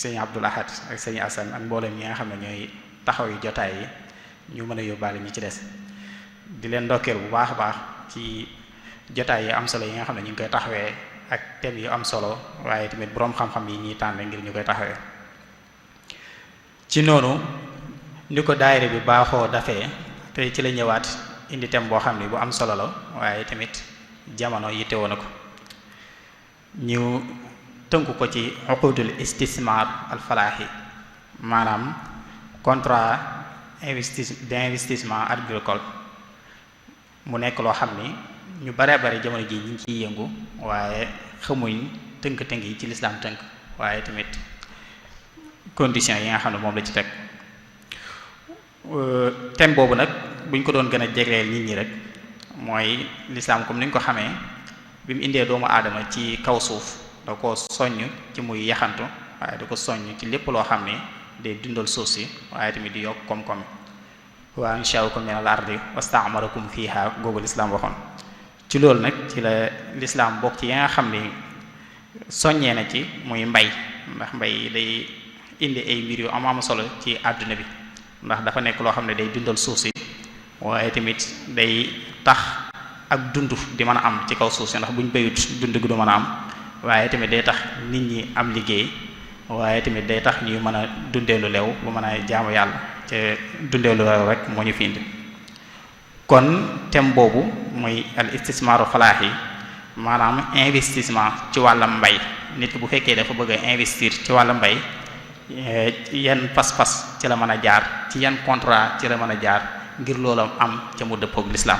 sëñ Abdul Ahad ak sëñ Assane ak mboolem ñi nga xam ne ñooy taxaw yu jotaay yi ñu mën a yóbbaale ñi ci des di leen ndokkeel bu baax a baax ci jotaay yi am solo yi nga xam ne ñu ngi koy taxawee ak thèmes yu am solo waaye tamit boroom xam-xam yi ñuy tànn ngir ñu koy taxawee ci noonu ni ko daayira bi baaxoo dafee te ci la ñëwaat indi thème boo xam ne bu am solo la waaye tamit jamono yittewoo na ko ñu tënku ko ci uqudul istismar al falaahi maanaam contrat d'investissement agricole mu nekk loo xam ni ñu bare bari jamono ji ñu ngi ciy yëngu waaye xamuñ tënk-tënk yi ci lislaam tënk waaye tamit conditions yi nga xam ne moom la ci teg thème boobu nag buñ ko doon gën a jegleel nit ñi rek mooy lislaam comme ni ñu ko xamee bi mu indee doomu aadama ci kaw suuf da ko soññ ci muy yaxantu waaye da ko soññ ci lépp loo xam ne day dundal suuf si waaye tamit di yokk koom-koom wa ansha'akum minal ardi wasta'marakum fiha googu lislaam waxoon ci loolu nag ci la lislaam bokk ci yi nga xam ni soññee na ci muy mbay ndax mbay day indi ay mbir yu am solo ci àdduna bi ndax dafa nekk loo xam ne day dundal suuf si waaye tamit day tax ak dund di mën a am ci kaw suuf si ndax buñ bayut dund gi du mën a am waaye tamit day tax nit ñi am liggéey waaye tamit day tax ñuy mën a dundee lu leew bu mën a jaamu yàlla te dundee lu leew rek moo ñu fi indi kon thème boobu muy al istismaaru falaax yi maanaam investissement ci wàllam mbay nit ki bu fekkee dafa bëgg a investir ci wàllam mbay yan pas-pas ci la mën a jaar ci yan contrat ci la mën a jaar ngir loola am ca mu dëppook lislaam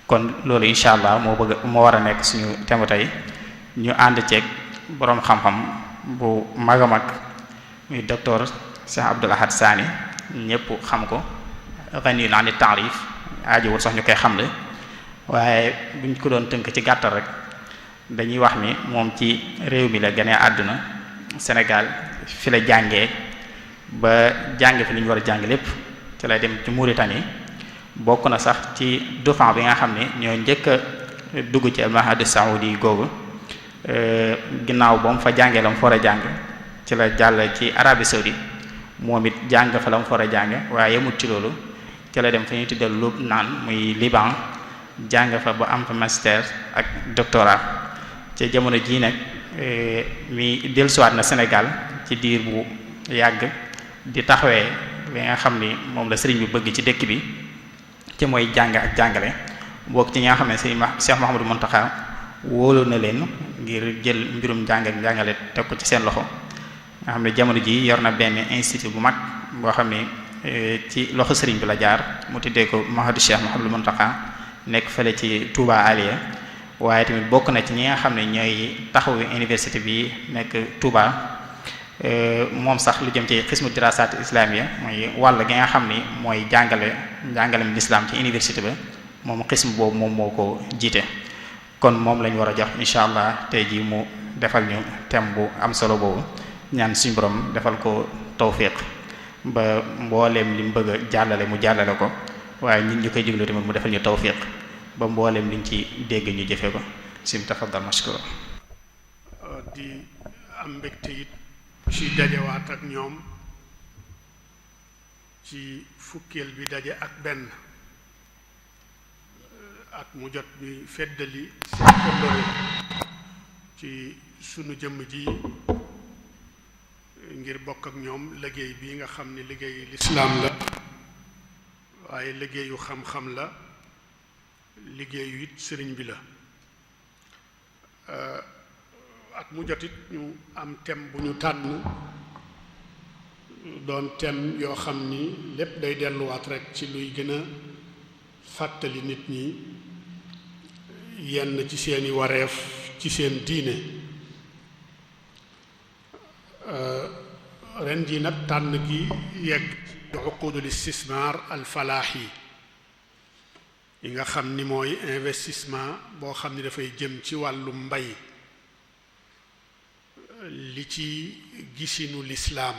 kon loolu incha allah moo war a nekk suñu thème tey ñu ànd ceeg boroom xam-xam bu mag a mag muy docteur Cheikh Abdul Ahad Sani ñëpp xam ko ganiyun ani taarif aajowul sax ñu koy xamle waaye buñ ko doon tënk ci gàttal rek dañuy wax ni moom ci réew mi la gënee àdduna Sénégal fi la jàngee ba jàng fi li ñu war a jàng lépp ci lay dem ci Mauritanie bokk na sax ci dufan bi nga xam ne ñoo njëkk a dugg ci al-Mahad saoudi googu ginnaaw ba mu fa jàngee la mu fa war a jàng ci la jàll ci Arabie saoudite moom it jàng fa la mu fa war a jàng waaye yemut ci loolu ci la dem fa ñuy tuddee Lubnaan muy Liban jàng fa ba am fa master ak doctorat ci jamono jii nag mi dellusiwaat na Sénégal ci diir bu yàgg di taxawee li nga xam ni moom la sëriñ bi bëgg ci dëkk bi ci mooy jàng ak jàngale bokk ci ñi nga xam ne sëriñ Cheikh Mouhamadou Mountakha wóolu na leen ngir jël mbirum jàng ak jàngale teg ko ci seen loxo nga xam ne jamono ji yor na benn institut bu mag boo xam ne ci loxo sëriñ bi la jaar mu tuddee ko Mahadu Cheikh Mouhamadou Mountakha nekk fële ci Touba Aliya waaye tamit bokk na ci ñi nga xam ne ñooy taxawu université bi nekk Touba moom sax lu jëm ci xismu dirasat islamiyya mooy wàll gi nga xam ni mooy njàngalem l'islam ci université ba moom xismu boobu moom moo ko jiite kon moom lañ war a jox incha allah tey jii mu defal ñu thème bu am solo boobu ñaan suñu borom defal ko tawfiq ba mbooleem li mu bëgg a jàllale mu jàllale ko waaye ñun ñu koy jéglu tamit mu defal ñu tawfiq ba mbooleem liñ ci dégg ñu jëfe ko sim tafaddal mashkur di am mbégte it ci dajewaat ak ñoom ci fukkeel bi daje ak benn at mu jot ñuy feddali seen kóllëre ci sunu jëmm ji ngir bokk ak ñoom liggéey bi nga xam ne liggéeyu lislaam la waaye liggéeyu xam-xam la liggéeyu it sëriñ bi la at mu jot it ñu am thème bu ñu tànn doon thème yoo xam ni lépp day delluwaat rek ci luy gën a fàttali nit ñi yenn ci seeni wareef ci seen diine ren ji nag tànn gi yegg ci uqudul istismar al falaahi yi nga xam ni mooy investissement boo xam ni dafay jëm ci wàllu mbay li ci gisinu lislaam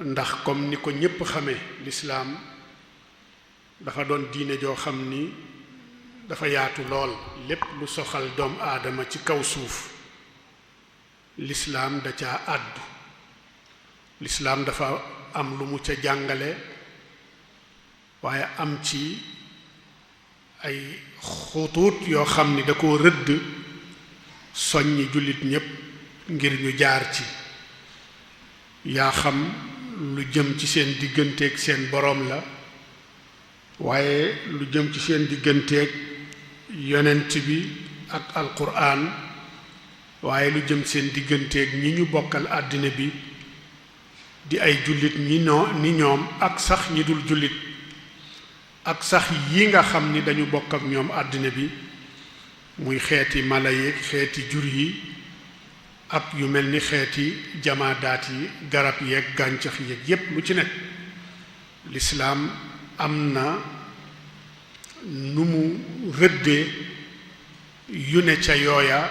ndax comme ni ko ñépp xamee lislaam dafa doon diine joo xam ni dafa yaatu lool lépp lu soxal doomu aadama ci kaw suuf lislaam da caa àddu. lislaam dafa am lu mu ca jàngale waaye am ci ay xutuut yoo xam ni da koo rëdd soññi jullit ñépp ngir ñu jaar ci, yaa xam lu jëm ci seen digganteeg seen boroom la, waaye lu jëm ci seen digganteeg yonent bi ak alquran, waaye lu jëm seen digganteeg ñi ñu bokkal àddina bi di ay jullit ni ñoom ak sax ñi dul jullit, ak sax yi nga xam ni dañu bokk ak ñoom àddina bi, muy xeeti mala yeeg xeeti jur yi ak yu mel ni xeeti jamaadaat yi, garab yeeg gàncax yeeg yépp lu ci nekk lislaam am na nu mu rëddee yu ne ca yooya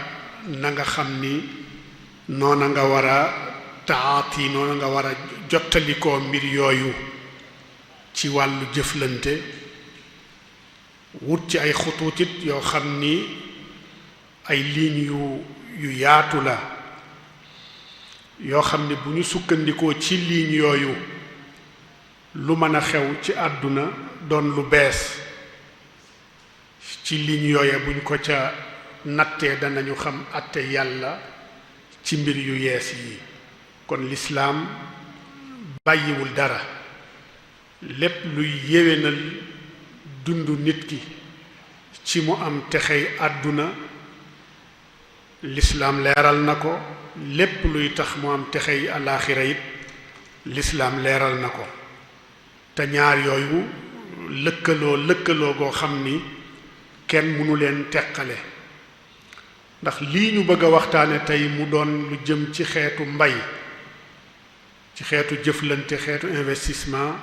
na nga xam ni noona nga war a taati, noona nga war a jottalikoo mbir yooyu ci wàllu jëflante, wut ci ay xutuutit yoo xam ni ay ligne yu yaatu la, yoo xam ni bu ñu sukkandikoo ci ligne yooyu lu mën a xew ci àdduna doon lu bees, ci ligne yooya buñ ko ca nattee danañu xam àtte yàlla ci mbir yu yees yi. kon lislaam bàyyiwul dara, lépp luy yéwénal dundu nit ki ci mu am texey àdduna lislaam leeral na ko, lépp luy tax mu am texey alaaxira it lislaam leeral na ko. te ñaar yooyu lëkkaloo goo xam ni kenn mënu leen teqale, ndax lii ñu bëgg a waxtaane tey mu doon lu jëm ci xeetu mbay, ci xeetu jëflante, xeetu investissement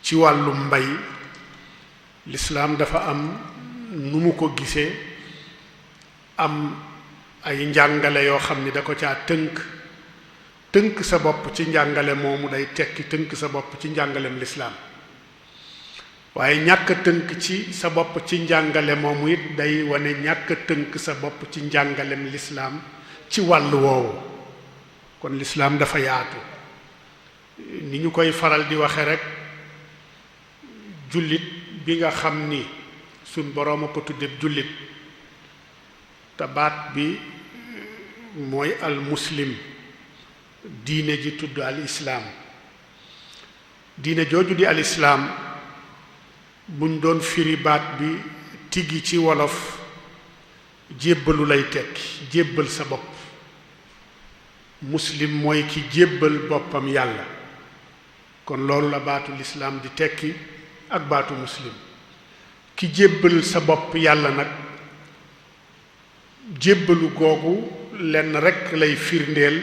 ci wàllu mbay, lislaam dafa am nu mu ko gisee, am ay njàngale yoo xam ni da ko caa tënk sa bopp ci njàngale moomu day tekki tënk sa bopp ci njàngalem lislaam, waaye ñàkk tënk ci sa bopp ci njàngale moomu it day wane ñàkk tënk sa bopp ci njàngalem lislaam ci wàll woowu. kon lislaam dafa yaatu, ni ñu koy faral di waxe rek, jullit bi nga xam ni suñ boroom a ko tuddeb jullit, te baat bi mooy al muslim, diine ji tudd al islaam. diine jooju di al islaam buñ doon firi baat bi tigi ci wolof, jébbalu lay tekki, jébbal sa bopp. muslim mooy ki jébbal boppam yàlla, kon loolu la baatu lislaam di tekki ak baatu muslim. ki jébbal sa bopp yàlla nag, jébbalu googu lenn rekk lay firndeel,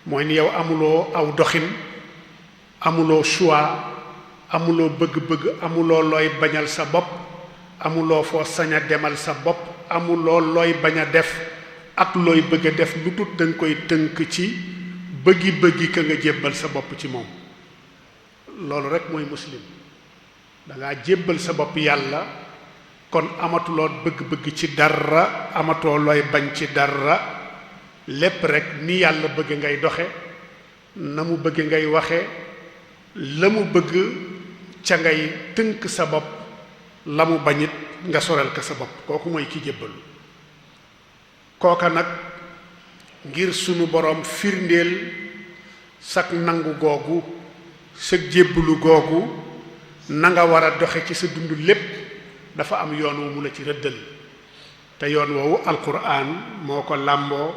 mooy ni yow amuloo aw doxin, amuloo choix, amuloo bëgg-bëgg, amuloo looy bañal sa bopp, amuloo foo sañ a demal sa bopp, amuloo looy bañ a def ak looy bëgg a def, lu dut danga koy tënk ci bëggi ka nga jébbal sa bopp ci moom. loolu rekk mooy muslim. dangaa jébbal sa bopp yàlla, kon amatuloo bëgg-bëgg ci dara, amatoo looy bañ ci dara, lépp rekk ni yàlla bëgg ngay doxe, na mu bëgg ngay waxe, la mu bëgg ca ngay tënk sa bopp, la mu bañit nga sorel ka sa bopp. kooku mooy ki jébbalu. kooka nag ngir sunu boroom firndeel sak nangu googu, sa jébbalu googu, na nga war a doxe ci sa dund lépp, dafa am yoon wu mu la ci rëddal. te yoon woowu alquran moo ko làmboo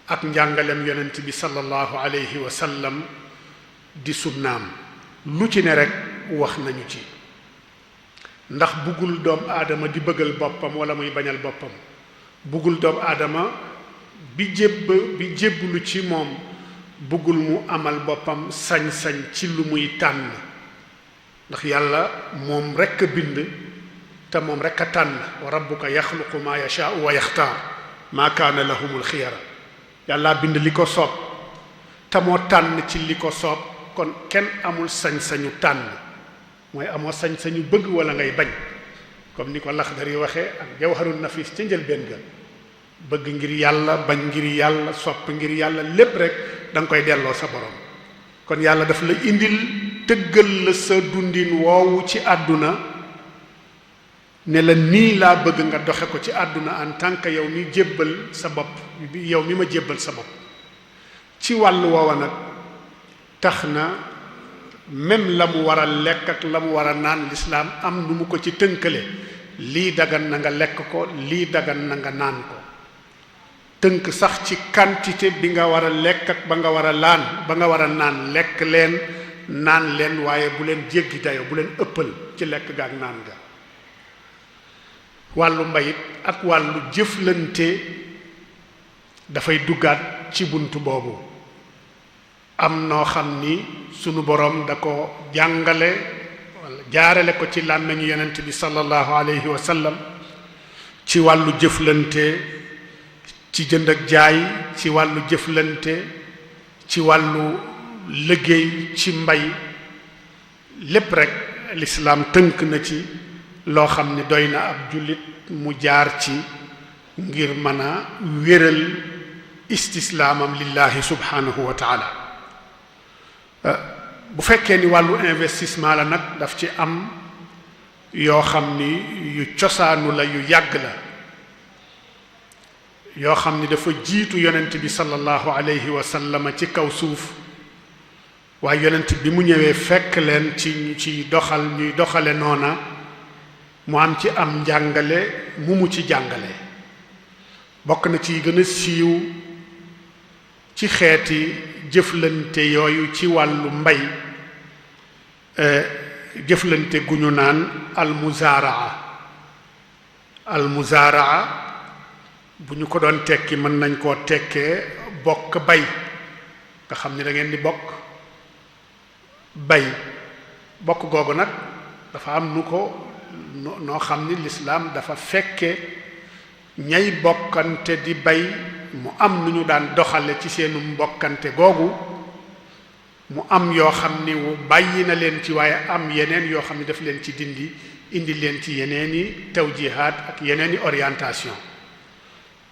ak njàngalem yonent bi sallallahu alayhi wa sallam di sunnaam. lu ci ne rekk wax nañu ci, ndax buggul doom aadama di bëggal boppam wala muy bañal boppam, buggul doom aadama bi jébbulu ci moom, buggul mu amal boppam sañ-sañ ci lu muy tànn, ndax yàlla moom rekk a bind te moom rekk a tànn. wa rabbuka yaxluqu maa yashaa'u wa yaxtaar maa kaana lahumul xiyara. yàlla bind li ko soob te moo tànn ci li ko soob, kon kenn amul sañ-sañu tànn, mooy amoo sañ-sañu bëgg wala ngay bañ, comme ni ko Laxdari waxe ak Jawharun Nafis ca njëlbéen ga. bëgg ngir yàlla bañ ngir yàlla sopp ngir yàlla lépp rek da nga koy delloo sa borom. kon yàlla daf la indil tëggal la sa dundin woowu ci àdduna ne la nii laa bëgg nga doxe ko ci àdduna en tant que yow mi jébbal sa bopp yow mi ma jébbal sa bopp. ci wàllu woowa nag tax na même la mu war a lekk ak la mu war a naan lislaam am nu mu ko ci tënkale lii dagan na nga lekk ko lii dagan na nga naan ko tënk sax ci quantité bi nga war a lekk ak ba nga war a naan lekk leen naan leen waaye bu leen jéggi dayo bu leen ëppal ci lekk ga ak naan ga. wàllu mbayit ak wàllu jëflante dafay duggaat ci bunt boobu. am noo xam ni sunu boroom da ko jàngale wala jaarale ko ci làmmiñu yonent bi sallallahu alayhi wa sallam ci wàllu jëflante ci jënd ak jaay ci wàllu jëflante ci wàllu liggéey ci mbay lépp rek lislaam tënk na ci loo xam ni doy na ab jullit mu jaar ci ngir mën a wéral istislaamam lillahi subhanahu wa taala. bu fekkee ni wàllu investissement la nag daf ci am yoo xam ni yu cosaanu la yu yàgg la yoo xam ni dafa jiitu yonent bi sallallahu alayhi wa sallam ci kaw suuf waaye yonent bi mu ñëwee fekk leen ci doxal ñuy doxale noona mu am ci am njàngale mu ci jàngale bokk na ci gën a siiw ci xeeti jëflante yooyu ci wàllu mbay jëflante gu ñu naan almuzaaraa bu ñu ko doon tekki mën nañ koo tekkee bokk bay nga xam ni da ngeen di bokk bay bokk googu nag dafa am nu ko noo xam ni lislaam dafa fekke ñay bokkante di bay mu am nu ñu daan doxale ci seenu mbokkante googu mu am yoo xam ni bàyyi na leen ci waaye am yeneen yoo xam ni daf leen ci indi leen ci yeneeni tawjihaat ak yeneeni orientation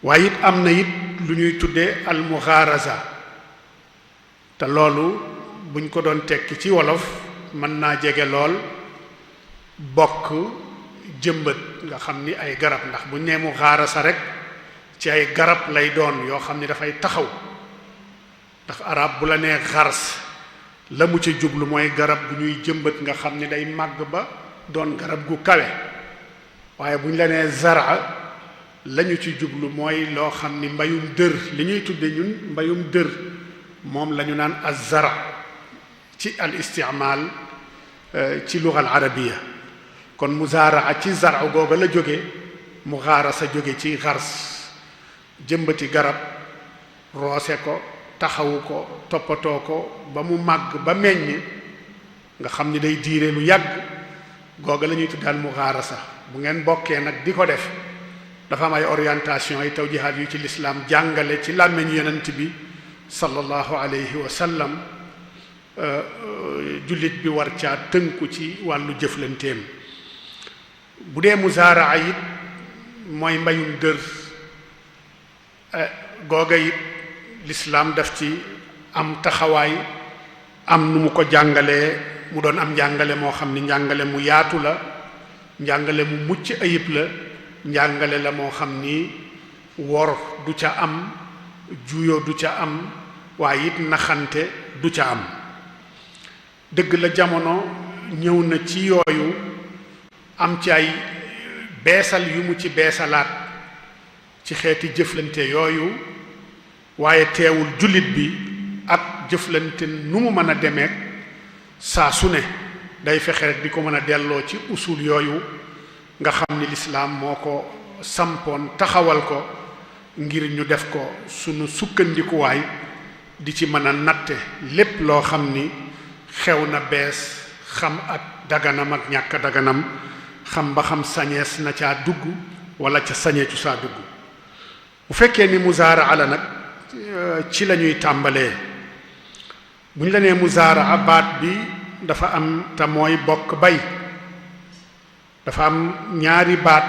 waaye it am na it lu ñuy tuddee almuxaaraza te loolu buñ ko doon tekki ci wolof mën naa jege lool bokk jëmbat nga xam ni ay garab ndax buñ nee muxaarasa rek ci ay garab lay doon yoo xam ni dafay taxaw ndax arab bu la nee xars la mu ci jublu mooy garab bu ñuy jëmbat nga xam ni day màgg ba doon garab gu kawe waaye bu ñu la nee zara lañu ci jublu mooy loo xam ni mbayum dër li ñuy tudde ñun mbayum dër moom la ñu naan az-zara ci al istimaal ci luga al arabiya kon muzaaraa ci zara googa la jóge muxaarasa jóge ci xars jëmbati garab roose ko taxawu ko toppatoo ko ba mu màgg ba meññ nga xam ni day diire lu yàgg googa la ñuy tuddal muxaarasa bu ngeen bokkee nag di ko def dafa am ay orientation ay tawjihaat yu ci lislaam jàngale ci làmmiñu yonent bi sallallahu alayhi wa sallam jullit bi war caa tënku ci wàllu jëflanteem bu dee muzaaraa it mooy mbayum dër googa it lislaam daf ci am taxawaay am nu mu ko jàngalee mu doon am njàngale moo xam ni njàngale mu yaatu la njàngale mu mucc ayib la njàngale la moo xam ni wor du ca am juyo du ca am waaye it naxante du ca am dëgg la jamono ñëw na ci yooyu am ci ay beesal yu mu ci beesalaat ci xeeti jëflante yooyu waaye teewul jullit bi ak jëflante nu mu mën a demeek saa su ne day fexe rek di ko mën a delloo ci usul yooyu nga xam ni lislaam moo ko sampoon taxawal ko ngir ñu def ko sunu sukkandikuwaay di ci mën a natte lépp loo xam ni xew na bees xam ak daganam ak ñàkk daganam xam ba xam sañees na caa dugg wala ca sañeecu saa dugg bu fekkee ni muzaaraa la nag ci la ñuy tàmbalee bu ñu la nee muzaaraa baat bi dafa am te mooy bokk bay dafa am ñaari baat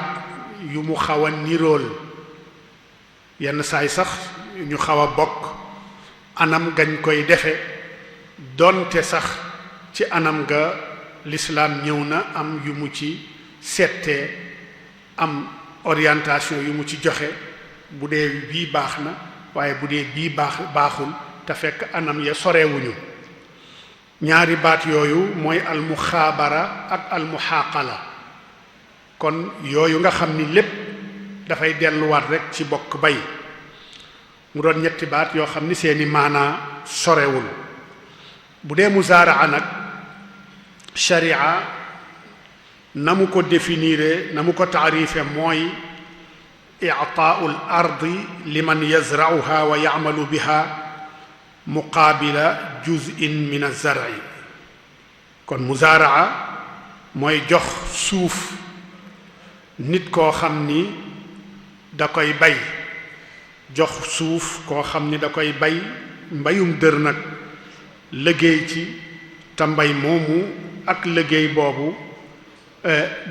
yu mu xaw a nirool yenn saay sax ñu xaw a bokk anam gañ koy defe donte sax ci anam ga l'islam ñëw na am yu mu ci settee am orientation yu mu ci joxe bu dee bii baax na waaye bu dee bii baaxul te fekk anam ya sorewuñu ñaari baat yooyu mooy almuxaabara ak almuxaaqala kon yooyu nga xam ni lépp dafay delluwaat rek ci bokk bay mu doon ñetti baat yoo xam ni seeni maanaa sorewul bu dee muzaaraa nag sharia na mu ko définire na mu ko taarife mooy i'taa'u al-ardi liman yazra'uha wa ya'malu biha muqaabila juz'in min az-zar'i kon muzaaraa mooy jox suuf nit koo xam ni da koy bay jox suuf koo xam ni da koy bay mbayum dër nag liggéey ci te mbay moomu ak liggéey boobu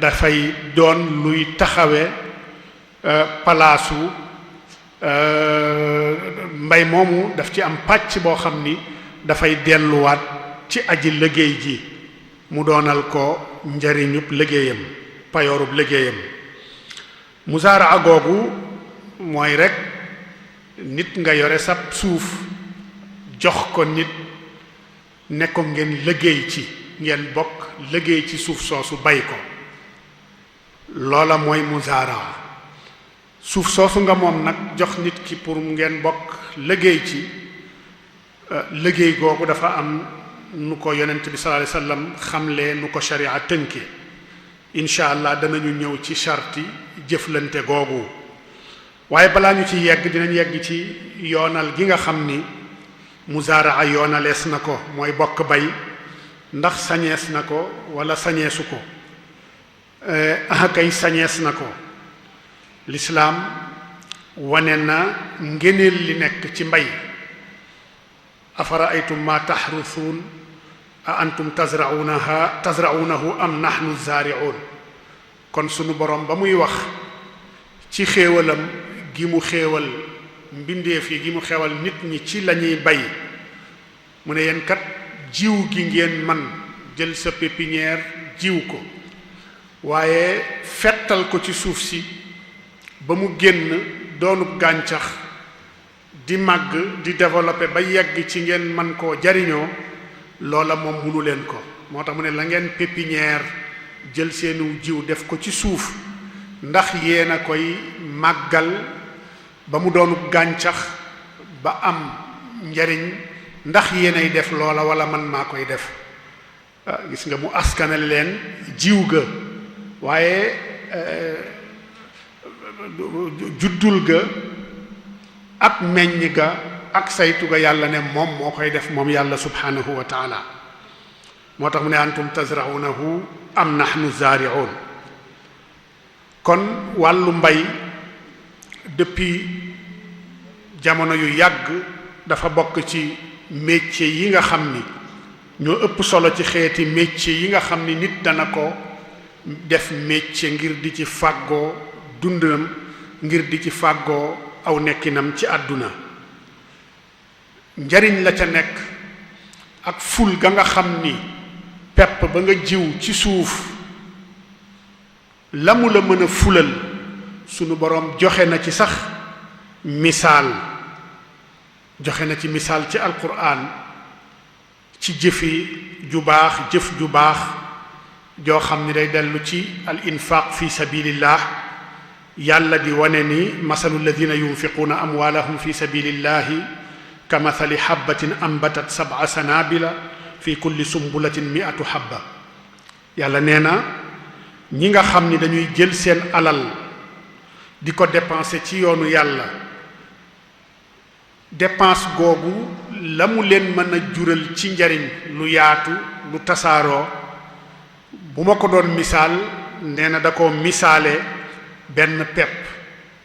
dafay doon luy taxawe palaasu mbay moomu daf ci am pàcc boo xam ni dafay delluwaat ci aji liggéey ji mu doonal ko njariñub liggéeyam payoorub liggéeyam muzaaraa googu mooy rekk nit nga yore sab suuf jox ko nit ne ko ngeen liggéey ci ngeen bokk liggéey ci suuf soosu bay ko loola mooy muzaaraa suuf soosu nga moom nag jox nit ki pour ngeen bokk liggéey ci liggéey googu dafa am nu ko yonent bi sallallahu alayhi wasallam xamle nu ko sharia tënke incha allah danañu ñëw ci sharti jëflante googu waaye balaa ñu ci yegg dinañ yegg ci yoonal gi nga xam ni muzaaraa yoonalees na ko mooy bokk bay ndax sañees na ko wala sañeesu ko kay sañees na ko lislaam wane na ngëneel li nekk ci mbay afara'aytum ma tahruthun a antum tazra'unahu am nahnu zaari'un kon sunu borom ba muy wax ci xéewalam gi mu xéewal mbindeef yi gi mu xewal nit ñi ci lañuy bay mu ne yéen kat jiw gi ngeen man jël sa pépinière jiw ko waaye fettal ko ci suuf si ba mu génn doonub gàncax di màgg di développer ba yegg ci ngeen man koo jariñoo loola moom munu leen ko moo tax mu ne la ngeen pépinière jël seenu jiw def ko ci suuf ndax yéen a koy màggal ba mu doonub gàncax ba am njariñ ndax yéenay def loola wala man maa koy def gis nga mu askanale leen jiw ga waaye juddul ga ak meññ ga ak saytu ga yàlla ne moom moo koy def moom yàlla subhanahu wa taala moo tax mu ne antum tazra'unahu am nahnu zaari'un kon wàllu mbay depuis jamono yu yàgg dafa bokk ci métier yi nga xam ni ñoo ëpp solo ci xeeti métier yi nga xam ni nit dana ko def métier ngir di ci fàggoo dundam ngir di ci fàggoo aw nekkinam ci àdduna njariñ la ca nekk ak ful ga nga xam ni pepp ba nga jiw ci suuf la mu la mën a fulal sunu boroom joxe na ci sax misaal joxe na ci misaal ci alquran ci jëfi ju baax jëf ju baax joo xam ni day dellu ci al infaq fi sabilillah yàlla di wane ni masalu alladina yunfiquuna amwaalahum fi sabilillahi ka mathali habbatin ambatat sab'a sanabila fi kulli sumbulatin mi'atu habba yàlla nee na ñi nga xam ni dañuy jël seen alal di ko dépenser ci yoonu yàlla dépense googu la mu leen mën a jural ci njariñ lu yaatu lu tasaaroo bu ma ko doon misaal nee na da ko misaale benn pepp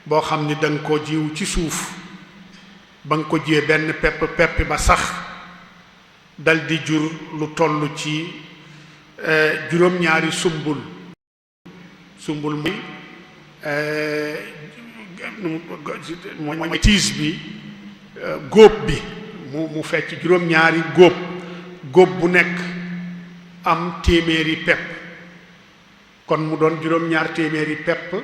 boo xam ni danga ko jiw ci suuf ba nga ko jiwee benn pepp ba sax dal di jur lu toll ci juróom-ñaari sumbul muy mooy tiis bi góob bi mu fecc juróom-ñaari góob bu nekk am téeméeri pepp kon mu doon juróom-ñaar téeméeri pepp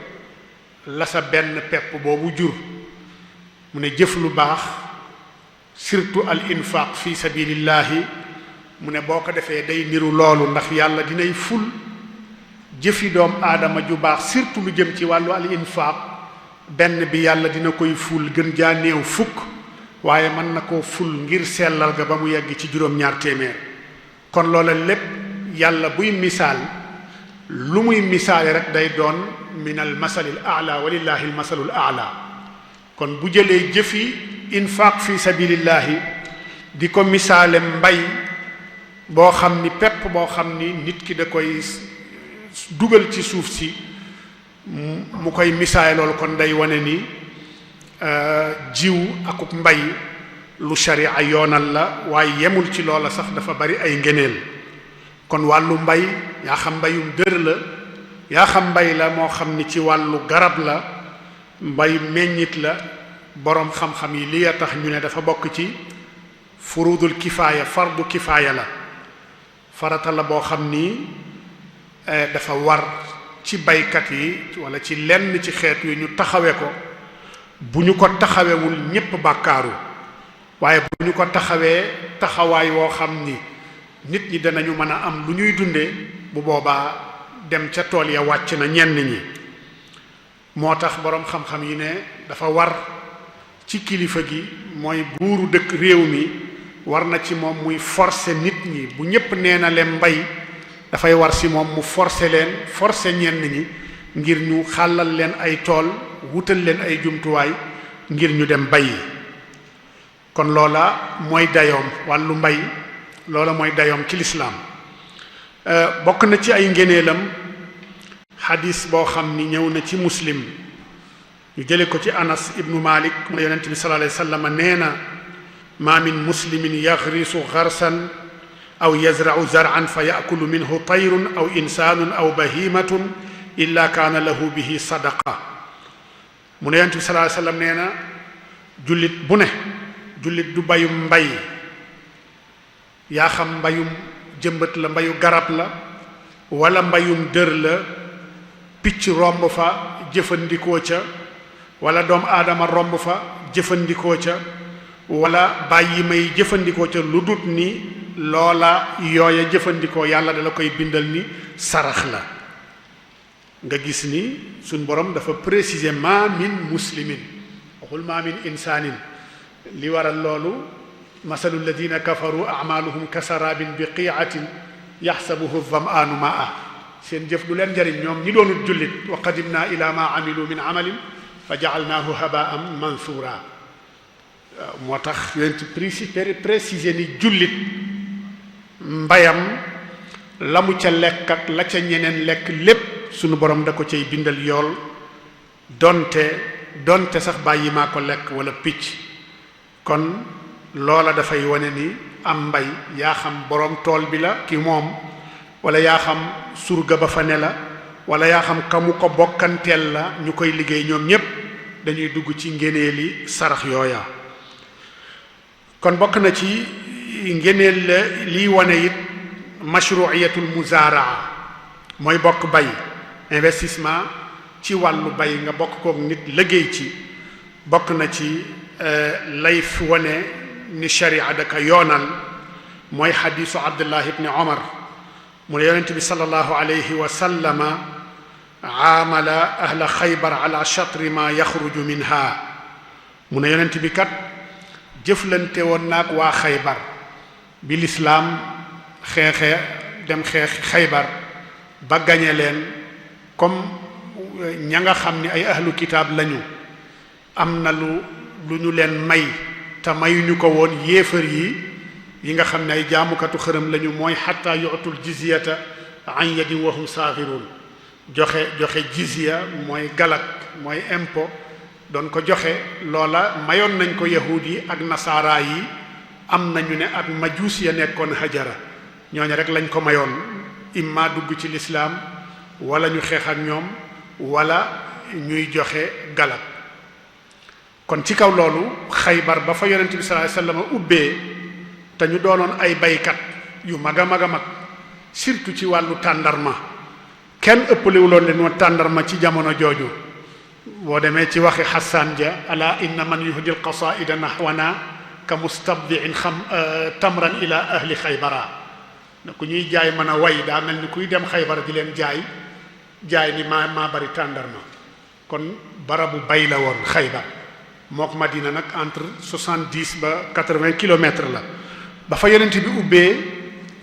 la sa benn pepp boobu jur mu ne jëf lu baax surtout al infaq fi sabilillahi mu ne boo ko defee day niru loolu ndax yàlla dinay ful jëfi doom aadama ju baax surtout lu jëm ci wàllu al infaq benn bi yàlla dina koy ful gën jaa néew fukk waaye mën na koo ful ngir sellal ga ba mu yegg ci juróom-ñaar téeméer kon loola lépp yàlla buy misaal lu muy misaale rek day doon min al masalil a'la walillahi al masalul a'la kon bu jëlee jëfi infaq fi sabilillahi di ko misaale mbay boo xam ni pepp boo xam ni nit ki da koy dugal ci suuf si mu koy misaale loolu kon day wane ni jiw akub mbay lu sharia yoonal la waaye yemul ci loola sax dafa bari ay ngeneel kon wàllu mbay yaa xam mbayum dër la yaa xam mbay la moo xam ni ci wàllu garab la mbay meññit la boroom xam-xam yi li ya tax ñu ne dafa bokk ci furudul kifaaya fardu kifaaya la farata la boo xam ni dafa war ci baykat yi wala ci lenn ci xeet yu ñu taxawe ko bu ñu ko taxawewul ñépp bàkkaaru waaye bu ñu ko taxawee taxawaay woo xam ni nit ñi danañu mën a am lu ñuy dunde bu boobaa dem ca tool ya wàcc na ñenn ñi moo tax boroom xam-xam yi ne dafa war ci kilifa gi mooy buuru dëkk réew mi war na ci moom muy forcer nit ñi bu ñépp nee na leen mbay dafay war si moom mu forcer ñenn ñi ngir ñu xàllal leen ay tool wutal leen ay jumtuwaay ngir ñu dem bay kon loola mooy dayoom wàllu mbay loola mooy dayoom ci lislaam bokk na ci ay ngéneelam xadis boo xam ni ñëw na ci muslim ñu jële ko ci anas ibnu malik mu ne yonent bi sallallahu alayhi wa sallam nee na ma min muslimin yaxrisu xarsan aw yazra'u zar'an fa yakulu minhu tayrun aw insanun aw bahimatun illa kaana lahu bihi sadaqa mu ne yonent bi sallallahu alayhi wa sallam nee na jullit du bayum mbay yaa xam mbayum jëmbat la mbayu garab la wala mbayum dër la picc romb fa jëfandikoo ca wala doom aadama romb fa jëfandikoo ca wala bàyyi may jëfandikoo ca lu dut ni loola yooya jëfandikoo yàlla dala koy bindal ni sarax la nga gis ni suñ borom dafa préciser ma min muslimin waxul ma min insaanin li waral loolu masalu alladina kafaru amaluhum kasarabin biqiatin yaxsabuhu dham'anu ma'a seen jëf du leen njariñ ñoom ñi doonul jullit wa qadimna ila ma amilu min amalin fa ja'alnahu haba'an mansura moo tax yonent préciser ni jullit mbayam la mu ca lekk ak la ca ñeneen lekk lépp sunu borom da ko cay bindal yool donte sax bàyyi maa ko lekk wala picc kon loola dafay wane ni am mbay yaa xam borom tool bi la ki moom wala yaa xam surga ba fa ne la wala yaa xam kamu ko bokkanteel la ñu koy liggéey ñoom ñépp dañuy dugg ci ngéneeli sarax yooya kon bokk na ci ngéneel la liy wane it mashru'iyatul muzaaraa mooy bokk bay investissement ci wàllu bay nga bokk kook nit liggéey ci bokk na ci lay fi wane ni sharia daka yoonal mooy xadiisu abdullah ibni omar mu ne yonent bi sallallahu alayhi wa sallama aamala ahla xaybar ala shatri ma yaxruju minha mu ne yonent bi kat jëflante woon naag waa xaybar bi lislaam dem xeex xaybar ba gañe leen comme ña nga xam ni ay ahlu kitaab lañu am na lu ñu leen may te mayuñu ko woon yéefar yi nga xam ne ay jaamukatu xërëm lañu mooy xatta yu'tul jizyata an yadin wa hum saaxiruun joxe jizya mooy galak mooy impôt doon ko joxe loola mayoon nañ ko yahuud yi ak nasaara yi am nañu ne ak majuus ya nekkoon hajara ñooñu rek lañ ko mayoon imma dugg ci lislaam wala ñu xeex ak ñoom wala ñuy joxe galak kon ci kaw loolu Xaybar ba fa yonent bi sallallahu alayhi wasallam ubbee te ñu doonoon ay baykat yu mag a mag a mag surtout ci wàllu tàndarma kenn ëppalewuloon leen woon tàndarma ci jamono jooju boo demee ci waxi Hassan ja ala inna man yuhdil qasaida nahwana ka mustabdi'in tamran ila ahli Xaybara ne ku ñuy jaay mën a way daa mel ni kuy dem Xaybar di leen jaay ni maa bari tàndarma kon barabu bay la woon Xaybar mook Madina nag entre 70 ba 80 kilomètres la ba fa yonent bi ubbee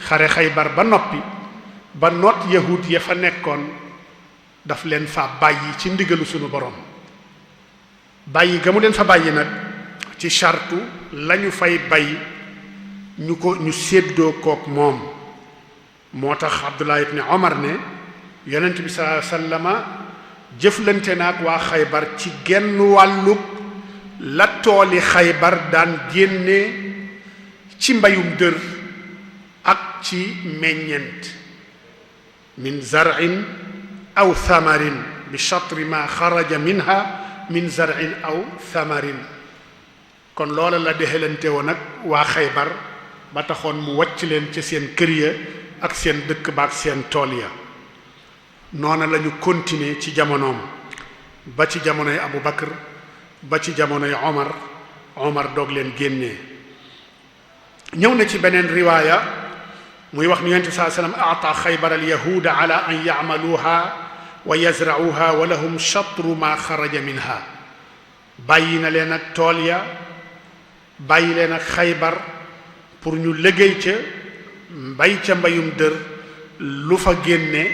xare Xaybar ba noppi ba noot yahud ya fa nekkoon daf leen fa bàyyi ci ndigalu sunu borom bàyyi ga mu leen fa bàyyi nag ci chartu lañu fay bay ñu séddoo kook moom moo tax Abdullah ibn Omar ne yonent bi sallallahu alayhi wasallama jëflante naag waa Xaybar ci genn wàllug la tooli Xaybar daan génne ci mbayum dër ak ci meññent min zar'in aw thamarin bi shatri ma xaraja minha min zar'in aw thamarin kon loola la dexalante woon nag waa Xaybar ba taxoon mu wàcc leen ci seen kër ya ak seen dëkk ba ak seen tool ya noona la ñu continuer ci jamonoom ba ci jamonoy Abu Bakr ba ci jamonoy Omar doog leen génnee ñëw na ci beneen riwaaya muy wax ni yonent bi sallallahu alayhi wasallam a'ta Xaybar al-yahuuda ala an ya'maluha wa yazra'uha wa lahum shatru ma xaraja minha bàyyi na leen ak tool ya bàyyi leen ak Xaybar pour ñu liggéey ca mbay ca mbayum dër lu fa génne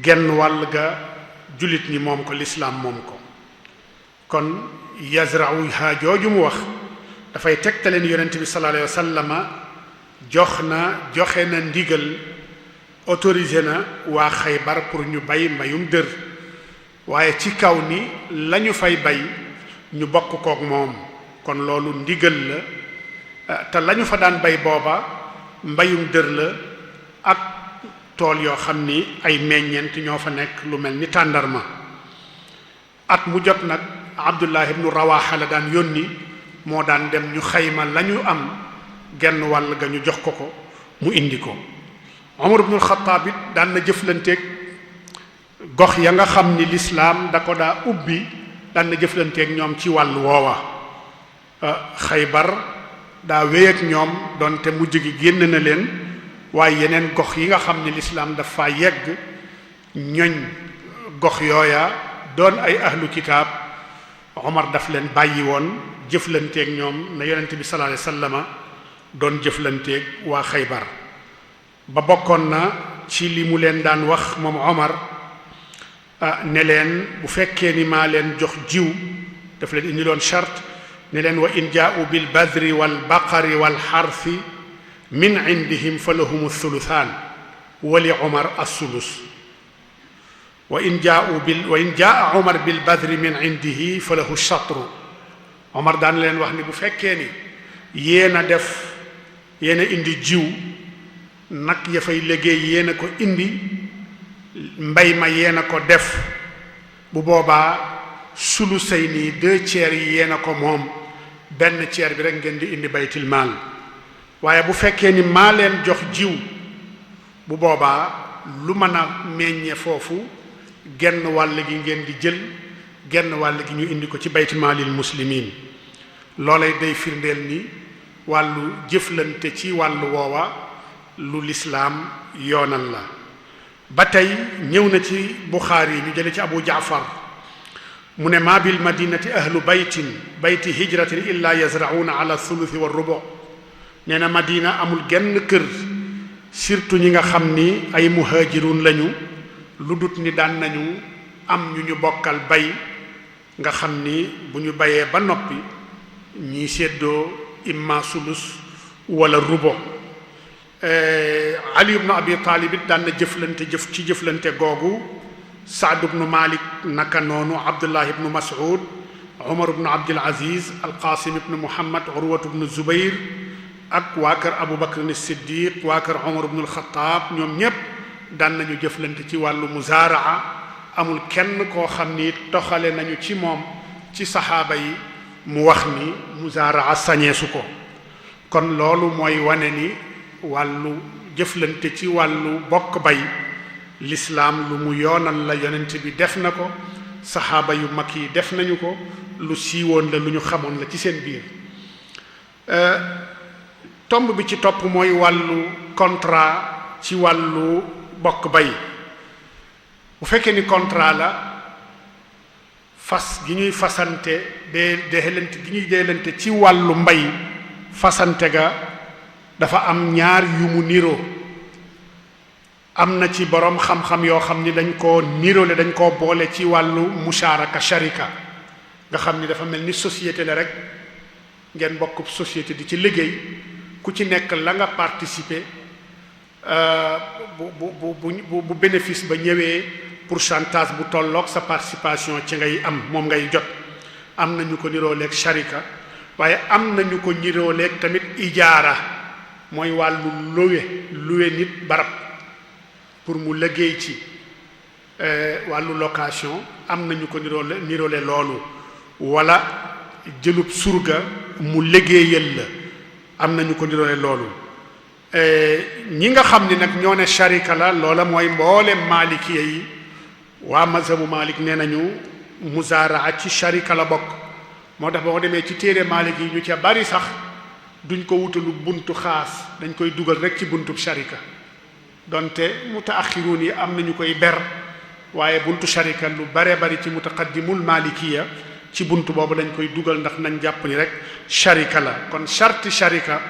genn wàll ga jullit ñi moom ko lislaam moom ko kon yazra'uha jooju mu wax dafay tegtaleen yonent bi sallallahu alayhi wasallama joxe na ndigal autorisé na waa Xaybar pour ñu bay mbayum dër waaye ci kaw ni lañu fay bay ñu bokk kook moom kon loolu ndigal la te lañu fa daan bay booba mbayum dër la ak tool yoo xam ni ay meññeent ñoo fa nekk lu mel ni tàndarma at mu jot nag Abdullah ibnu Rawaha la daan yónni moo daan dem ñu xayma lañu am genn wàll ga ñu jox ko mu indi ko Umar ibnul Xattaab it daan na jëflanteeg gox ya nga xam ni lislaam da ko daa ubbi daan na jëflanteeg ñoom ci wàll woowa Xaybar daa wéy ak ñoom donte mujj gi génn na leen waaye yeneen gox yi nga xam ni lislaam dafa yegg ñoñ gox yooya doon ay ahlu kitaab Omar daf leen bàyyi woon jëflanteeg ñoom na yonent bi sallallahu alayhi wasallama doon jëflanteeg waa Xaybar ba bokkoon na ci li mu leen daan wax moom Omar ne leen bu fekkee ni maa leen jox jiw daf leen indi doon charte ne leen wa in jaa'u bil badri wal baqari wal xarfi min indihim fa lahum thuluthaan wa li Omar as-sulus wa in jaa Omar bil badri min indihi fa lahu shatru Omar daan leen wax ni bu fekkee ni yéen a indi jiw nag ya fay liggéey yéen a ko indi mbay ma yéen a ko def bu boobaa sulusay nii 2/3 yi yéen a ko moom 1/3 bi rek ngeen di indi baytil maal waaye bu fekkee ni maa leen jox jiw bu boobaa lu mën a meññe foofu genn wàll gi ngeen di jël genn wàll gi ñu indi ko ci baytil maalil muslimiin loolay day firndeel ni wàllu jëflante ci wàllu woowa lu lislaam yoonal la ba tey ñëw na ci Buxaari ñu jële ci Abu Jaafar mu ne maa bil madinati ahlu bayti hijratin illa yazra'una ala thuluthi wa rubu nee na Madina amul genn kër surtout ñi nga xam ni ay muhajirun lañu lu dut ni daan nañu am ñu bokkal bay nga xam ni bu ñu bayee ba noppi ñi séddoo imma sulus wala rubo Ali ibn Abi Talib it daan na jëflante googu Saad ibn Malik naka noonu Abdullah ibn Mas'ud Umar ibn Abdul Aziz Al-Qasim ibn Muhammad Urwat ibn Zubayr ak waa kër Abu Bakr as-Siddiq waa kër Umar ibn al-Khattab ñoom ñépp daan nañu jëflante ci wàllu muzaaraa amul kenn koo xam ni toxale nañu ci moom ci saxaaba yi mu wax ni muzaraa sañeesu ko. kon loolu mooy wane ni wàllu jëflante ci wàllu bokk bay lislaam lu mu yoonal la, yonent bi def na ko, saxaaba yu mag yi def nañu ko, lu siiwoon la, lu ñu xamoon la ci seen biir. tomb bi ci topp mooy wàllu contrat ci wàllu bokk bay. bu fekkee ni contrat la, fas gi ñuy fasante deelante gi ñuy deelante ci wàllu mbay, fasante ga dafa am ñaar yu mu niroo. am na ci boroom xam-xam yoo xam ni dañ koo niroole, dañ koo boole ci wàllu musharaka sharika, nga xam ni dafa mel ni société la rek, ngeen bokk société di ci liggéey, ku ci nekk la nga participer bu bénéfice ba ñëwee pourcentage bu tolloog sa participation ci ngay am, moom ngay jot. am na ñu ko nirooleeg sharika, waaye am na ñu ko nirooleeg tamit ijaara, mooy wàllu luwe nit barab pour mu liggéey ci wàllu location. am na ñu ko niroole loolu, wala jëlub surga mu liggéeyal la, am na ñu ko niroole loolu. ñi nga xam ni nag ñoo ne sharika la, loola mooy mboolem maalikiya yi. waa mazhabu Malik nee nañu muzaaraa ci sharika la bokk. moo tax boo demee ci téere Malik yi ñu ca bari sax duñ ko wutalu buntu xaas, dañ koy dugal rek ci buntub sharika. donte mutaaxiruun yi am nañu koy ber, waaye buntu sharika lu bare bari ci mutaqaddimul malikiya ci buntu boobu dañ koy dugal, ndax nañ jàpp ni rek sharika la. kon sharti sharika,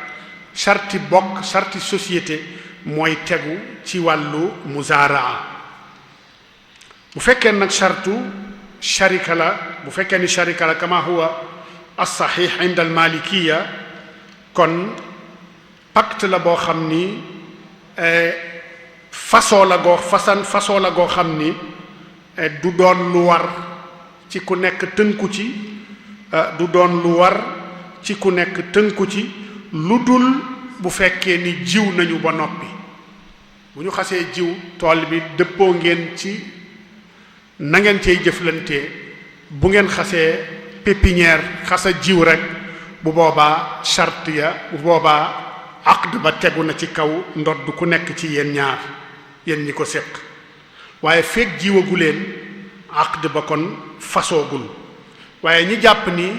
sharti bokk, sharti société mooy tegu ci wàllu muzaaraa. bu fekkee nag shartu sharika la, bu fekkee ni sharika la kama huwa as-sahih inda al-malikiya, kon pacte la boo xam ni façon la goo xam ni du doon lu war ci ku nekk tënku ci, du doon lu war ci ku nekk tënku ci, lu dul bu fekkee ni jiw nañu ba noppi. bu ñu xasee jiw tool bi dëppoo ngeen ci na ngeen cay jëflantee, bu ngeen xasee pépinière xasa jiw rek, bu boobaa charte ya, bu boobaa aqd ba tegu na ci kaw ndodd ku nekk ci yéen ñaar, yéen ñi ko séq. waaye feek jiwagu leen, aqd ba kon fasoogul. waaye ñi jàpp ni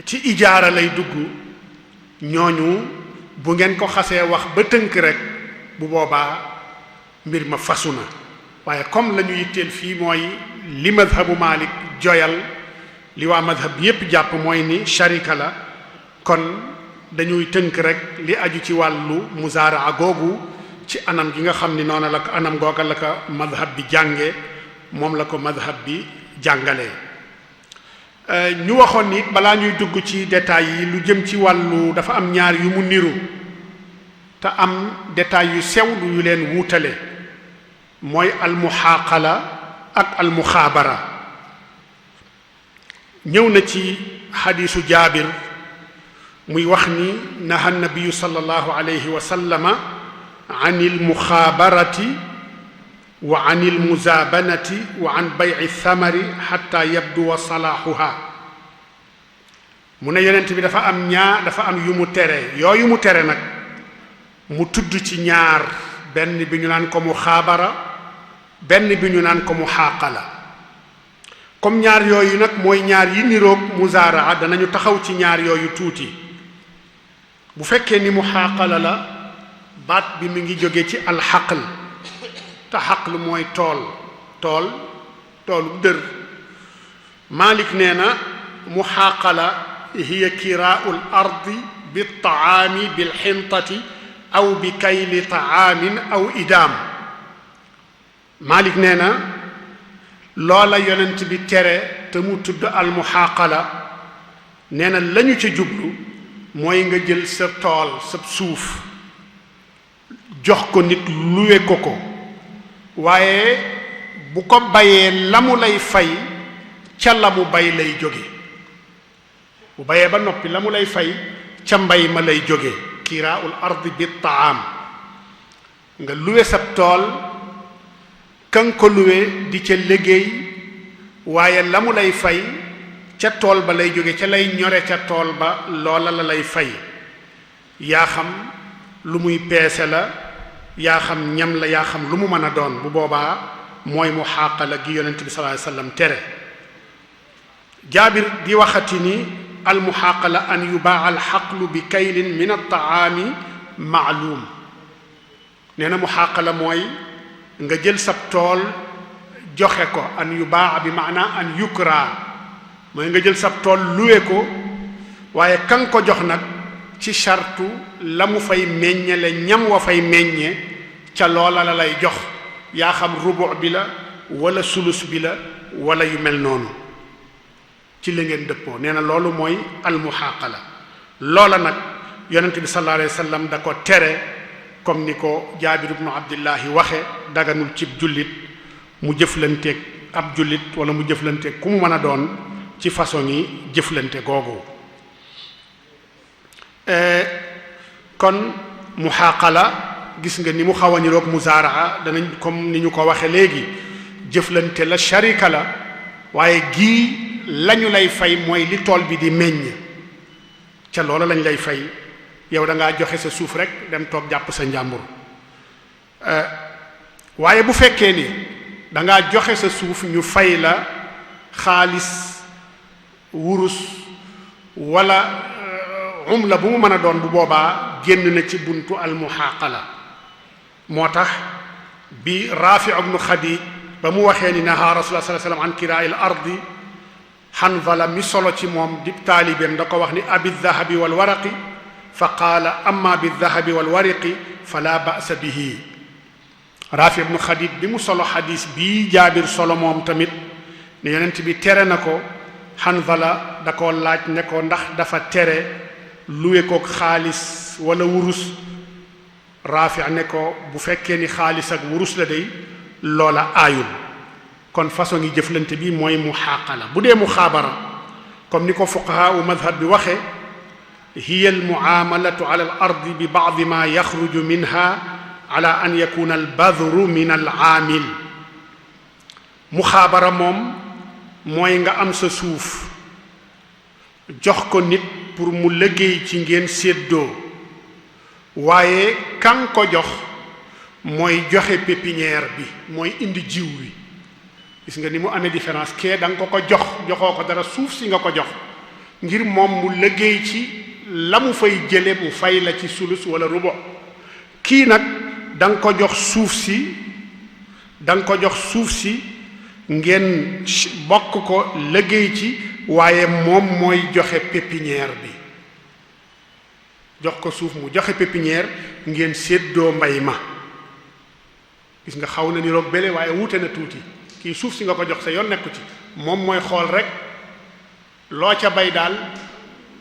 ci ijaara lay dugg, ñooñu bu ngeen ko xasee wax ba tënk rek, bu boobaa mbir ma fasu na. waaye comme la ñu yitteel fii mooy li madhabu Malik joyal, li waa madhab yépp jàpp mooy ni sharika la, kon dañuy tënk rek li aju ci wàllu muzaaraa googu ci anam gi nga xam ni noonu la ko, anam googa la ko madhab bi jànge, moom la ko madhab bi jàngalee. ñu waxoon ni balaa ñuy dugg ci détails yi, lu jëm ci wàllu, dafa am ñaar yu mu niru te am détails yu sewlu yu leen wuutale, mooy almuxaaqala ak almuxaabara. ñëw na ci xadiisu Jaabir muy wax ni naha nabiyu sallallahu alayhi wa sallama an almuxaabarati wa an almuzaabanati wa an bay'i thamari xatta yabduwa salaaxuha. mu ne yonent bi dafa am yu mu tere, yooyu mu tere nag mu tudd ci ñaar, benn bi ñu naan ko muxaabara, benn bi ñu naan ko muxaaqala. comme ñaar yooyu nag mooy ñaar yi niroog muzaaraa, danañu taxaw ci ñaar yooyu tuuti. bu fekkee ni muxaaqala la, baat bi mi ngi jóge ci alxaql, te xaql mooy toolu dër. Malik nee na muxaaqala hiya kiraa'u al-ardi bit-ta'aami bil-xintati aw bi kayli ta'aamin aw idaam. Malik nee na loola yonent bi tere te mu tudd almuxaaqala, nee na lañu ca jublu mooy nga jël sa tool, sa suuf, jox ko nit, luwe ko ko, waaye bu ko bayee la mu lay fay ca la mu bay lay jóge. bu bayee ba noppi la mu lay fay ca mbay ma lay jóge. kiraa'ul ardi bit taam, nga luwe sa tool, kan ko luwe di ca liggéey, waaye la mu lay fay ca tool ba lay jóge ca lay ñore ca tool ba loola la lay fay yaa xam lu muy peese la yaa xam ñam la yaa xam lu mu mën a doon bu boobaa mooy muxaaqala gi yonent bi sallallahu alayhi wasallam tere jaabir di waxati ni almuxaaqala an yubaa alxaqlu bi kaylin min altaami maalum nee na muxaaqala mooy nga jël sab tool joxe ko an yubaa bi maana an yukra mooy nga jël sab tool luwe ko waaye kan ko jox nag ci sartu la mu fay meññele ñam wa fay meññe ca loola la lay jox yaa xam rubu bi la wala sulus bi la wala yu mel noonu ci la ngeen dëppoo nee na loolu mooy almuxaaqala loola nag yonent bi sallallahu alayhi wa sallam da ko tere comme ni ko jaabir ibnu abdillahi waxe daganul cib jullit mu jëflanteeg ab jullit wala mu jëflanteeg ku mu mën a doon ci façon yi jëflante googu kon muxaaqala gis nga ni mu xaw a niroog muzaaraa danañ comme ni ñu ko waxe léegi jëflante la sharika la waaye gii lañu lay fay mooy li tool bi di meññ ca loola lañ lay fay yow da ngaa joxe sa suuf rek dem toog jàpp sa njàmbur waaye bu fekkee ni da ngaa joxe sa suuf ñu fay la xaalis wurus wala umla bu mu mën a doon bu boobaa génn na ci buntu almuxaaqala moo tax bi Raafi ibnu Xadiij ba mu waxee ni nahaa Rasulullah sallallahu alayhi wasallam an kiraa'il ardi Hanzala mi solo ci moom di taalibeem da ko wax ni abi dahabi wal waraqi fa qaala amma bi dahabi wal waraqi fala ba'sa bihi Raafi ibnu Xadiij bi mu solo xadis bii Jaabir solo moom tamit ne yonent bi tere na ko Hanzala da ko laaj ne ko ndax dafa tere luwe ko xaalis wala wurus Raafi ne ko bu fekkee ni xaalis ak wurus la day loola aayul kon façon yi jëflante bi mooy muxaaqala bu dee muxaabara comme ni ko fuqahaa u madhab bi waxe hiya al muamalatu ala al ardi bi ba'di ma yaxruju minha ala an yakuna al badru min al aamil muxaabara moom mooy nga am sa suuf jox ko nit pour mu liggéey ci ngeen séddoo waaye kan ko jox mooy joxe pépinière bi mooy indi jiw wi gis nga ni mu amee différence kee da nga ko joxoo ko dara suuf si nga ko jox ngir moom mu liggéey ci la mu fay jële mu fay la ci sulus wala rubo kii nag da nga ko jox suuf si ngeen bokk ko liggéey ci waaye moom mooy joxe pépinière bi jox ko suuf mu joxe pépinière ngeen séddoo mbay ma gis nga xaw na ni roog bele waaye wuute na tuuti kii suuf si nga ko jox sa yoon nekku ci moom mooy xool rek loo ca bay daal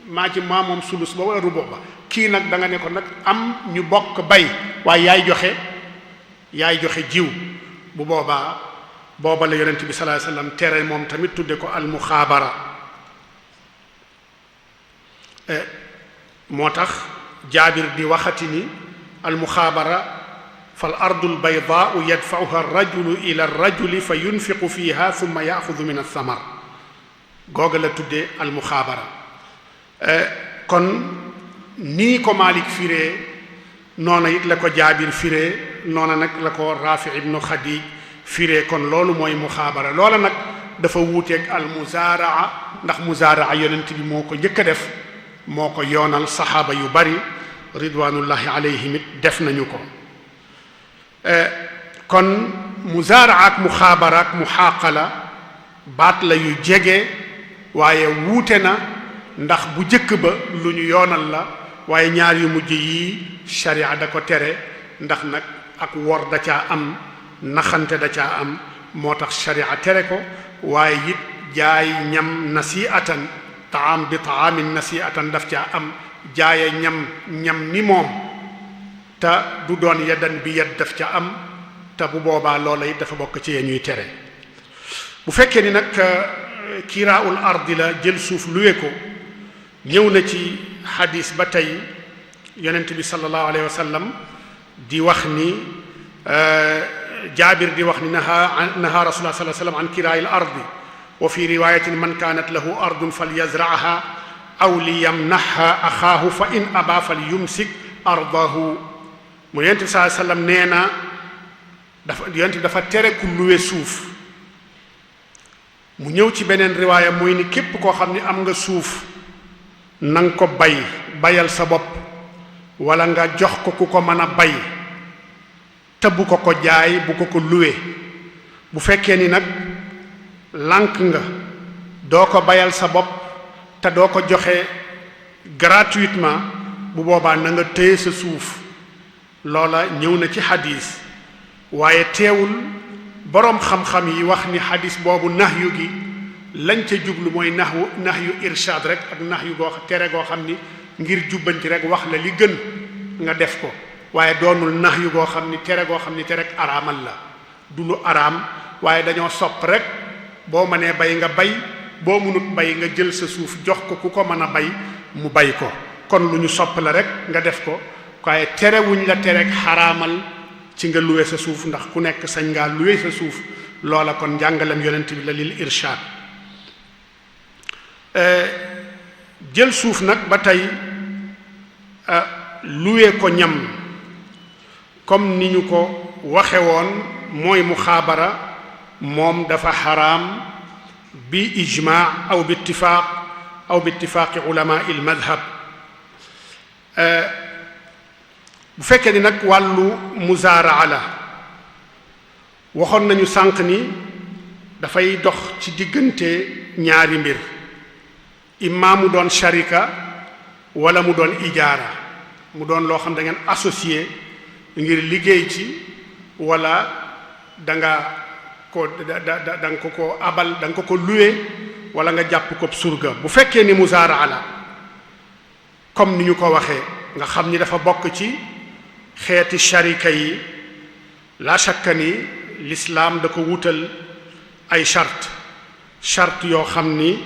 maa ci maa moom sulus ba wala rubo ba kii nag da nga ne ko nag am ñu bokk bay waaye yaay joxe jiw bu booba la yonent bi sallallahu alayhi wasallam tere moom tamit tudde ko almuxaabara moo tax jaabir di waxati ni almuxaabara fal ardul baydaau yadfa'uha ar-rajulu ila ar-rajuli fa yunfiqu fiha thumma ya'khudhu min ath-thamar googa la tuddee almuxaabara kon nii ko Maalik firee noona it la ko jaabir firee noona nag la ko Raafi ibnu Xadiij firee kon loolu mooy muxaabara loola nag dafa wuuteeg almuzaaraa ndax muzaaraa yonent bi moo ko njëkk a def moo ko yoonal saxaaba yu bari ridwanullahi alayhim it def nañu ko kon muzaaraa ak muxaabara ak muxaaqala baat la yu jege waaye wuute na ndax bu jëkk ba lu ñu yoonal la waaye ñaar yu mujj yi sharia da ko tere ndax nag ak wor da caa am naxante da caa am moo tax sharia tere ko waaye it jaay ñam nasiatan taam bi taamin nasiatan daf caa am jaaye ñam ni moom te du doon yaddan bi yad daf ca am te bu boobaa loola it dafa bokk ci yee ñuy tere bu fekkee ni nag kiraa'ul ardi la jël suuf luwe ko ñëw na ci xadis ba tey yonent bi sallallahu alayhi wa sallam di wax ni jaabir di wax ni naha rasulullah sallallahu alayhi wa sallam an kiraa'il ardi wa fi riwayatin man kaanat lahu ardun falyazra'ha aw liyamnahha axaahu fa in aba falyumsik ardahu mu yonent bi sallallahu alayhi wasallam nee na yonent bi dafa tere ku luwe suuf. mu ñëw ci beneen riwaaya mooy ni képp koo xam ni am nga suuf na nga ko bayal sa bopp wala nga jox ko ku ko mën a bay te bu ko ko jaay bu ko ko luwe. bu fekkee ni nag lànk nga doo ko bayal sa bopp te doo ko joxe gratuitement bu boobaa na nga téye sa suuf. loola ñëw na ci xadis waaye teewul boroom xam-xam yi wax ni xadis boobu nahyu gi lañ ca jublu mooy nahyu irshad rek ak nahyu goo tere goo xam ni ngir jubbanti rek wax la li gën nga def ko waaye doonul nahyu goo xam ni tere goo xam ni tere rek araamal la du lu araam waaye dañoo sopp rek boo mënee bay nga bay boo mënut bay nga jël sa suuf jox ko ku ko mën a bay mu bay ko kon lu ñu sopp la rek nga def ko waaye terewuñ la tere rek xaraamal ci nga luwe sa suuf ndax ku nekk sañ ngaa luwe sa suuf loola kon njàngalem yonent bi la lil irshad. jël suuf nag ba tey luwe ko ñam comme ni ñu ko waxe woon mooy muxaabara moom dafa xaraam bi ijmaa aw bi ittifaaq aw bi ittifaaqi ulamaa il madhab. bu fekkee ni nag wàllu muzaaraa la waxoon nañu sànq ni dafay dox ci diggante ñaari mbir imma mu doon sharika wala mu doon ijaara mu doon loo xam da ngeen associé ngir liggéey ci wala da nga ko abal da nga ko luwe wala nga jàpp ko surga. bu fekkee ni muzaaraa la comme ni ñu ko waxee nga xam ni dafa bokk ci xeeti sharika yi la shakka ni l'islam da ko wutal ay charte yoo xam ni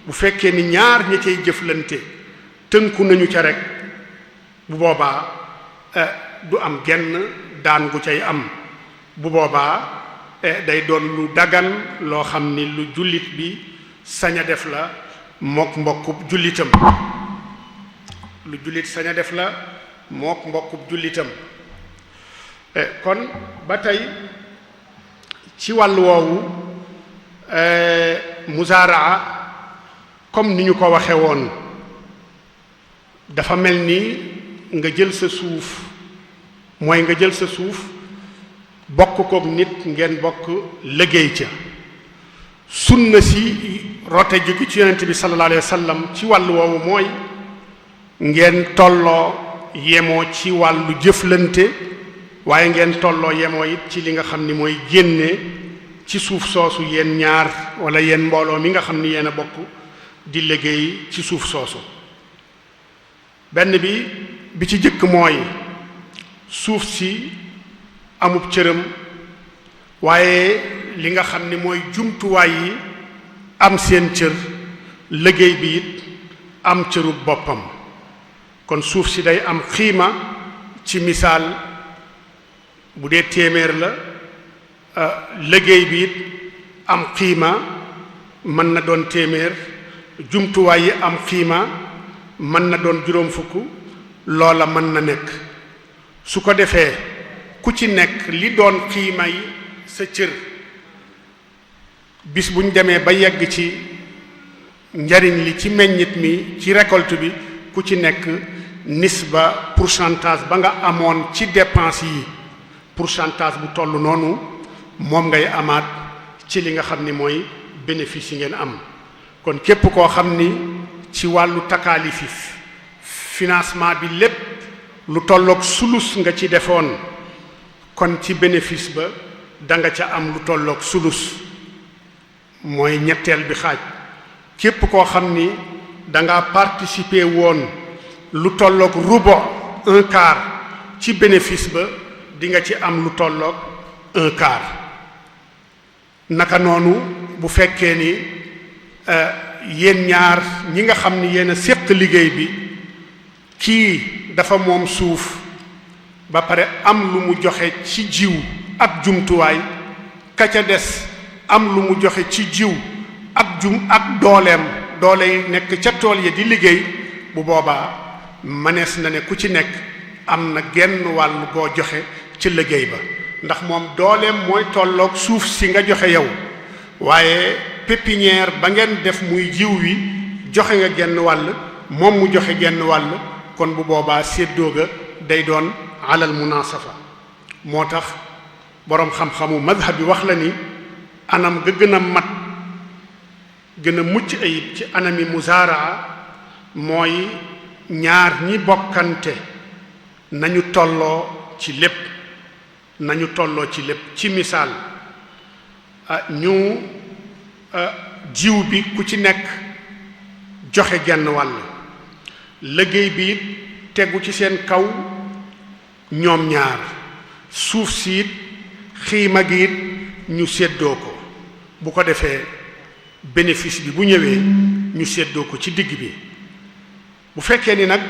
bu fekkee ni ñaar ñi cay jëflante tënku nañu ca rek bu boobaa du am genn daan gu cay am. bu boobaa day doon lu dagan loo xam ni lu jullit bi sañ a def la mook mbokkub jullitam lu jullit sañ a def la mook mbokkub jullitam. kon ba tey ci wàllu woowu muzaaraa comme ni ñu ko waxe woon dafa mel ni nga jël sa suuf mooy nga jël sa suuf bokk kook nit ngeen bokk liggéey ca. sunna si rote jóge ci yonent bi sallallahu alayhi wa sallam ci wàllu woowu mooy ngeen tolloo yemoo ci wàllu jëflante waaye ngeen tolloo yemoo it ci li nga xam ni mooy génne ci suuf soosu yéen ñaar wala yéen mbooloo mi nga xam ni yéen a bokk di liggéey ci suuf soosu. benn bi ci jëkk mooy suuf si amub cëram waaye li nga xam ni mooy jumtuwaay yi am seen cër liggéey bi it am cërub boppam. kon suuf si day am xiima ci misaal bu dee téeméer la liggéey bi it am xiima mën na doon téeméer jumtuwaay yi am xiima mën na doon juróom fukk loola mën na nekk. su ko defee ku ci nekk li doon xiima yi sa cër bis bu ñu demee ba yegg ci njariñ li ci meññit mi ci récolte bi ku ci nekk nisba pourcentage ba nga amoon ci dépense yi pourcentage bu toll noonu moom ngay amaat ci li nga xam ni mooy bénéfice yi ngeen am. kon képp koo xam ni ci wàllu takaalifi financement bi lépp lu tolloog sulus nga ci defoon kon ci bénéfice ba da nga ca am lu tolloog sulus mooy ñetteel bi xaaj. képp koo xam ni da nga participer woon lu tolloog rubo un quart ci bénéfice ba di nga ci am lu tolloog un quart. naka noonu bu fekkee ni yéen ñaar ñi nga xam ni yéen a séq liggéey bi kii dafa moom suuf ba pare am lu mu joxe ci jiw ak jumtuwaay ka ca des am lu mu joxe ci jiw ak ak doole yi nekk ca tool ya di liggéey, bu boobaa mënees na ne ku ci nekk am na genn wàll boo joxe ci liggéey ba, ndax moom dooleem mooy tolloog suuf si nga joxe yow, waaye pépinière ba ngeen def muy jiw wi joxe nga genn wàll, moom mu joxe genn wàll, kon bu boobaa séddoo ga day doon alal munasafa. moo tax boroom xam-xamu madhab bi wax la ni anam ga gën a mat gën a mucc ayib ci anami muzaaraa mooy ñaar ñi bokkante nañu tolloo ci lépp ci misaal ñu jiw bi ku ci nekk joxe genn wàll, liggéey bi it tegu ci seen kaw ñoom ñaar, suuf si it xiima gi it ñu séddoo ko, bu ko defee bénéfice bi bu ñëwee ñu séddoo ko ci digg bi. bu fekkee ni nag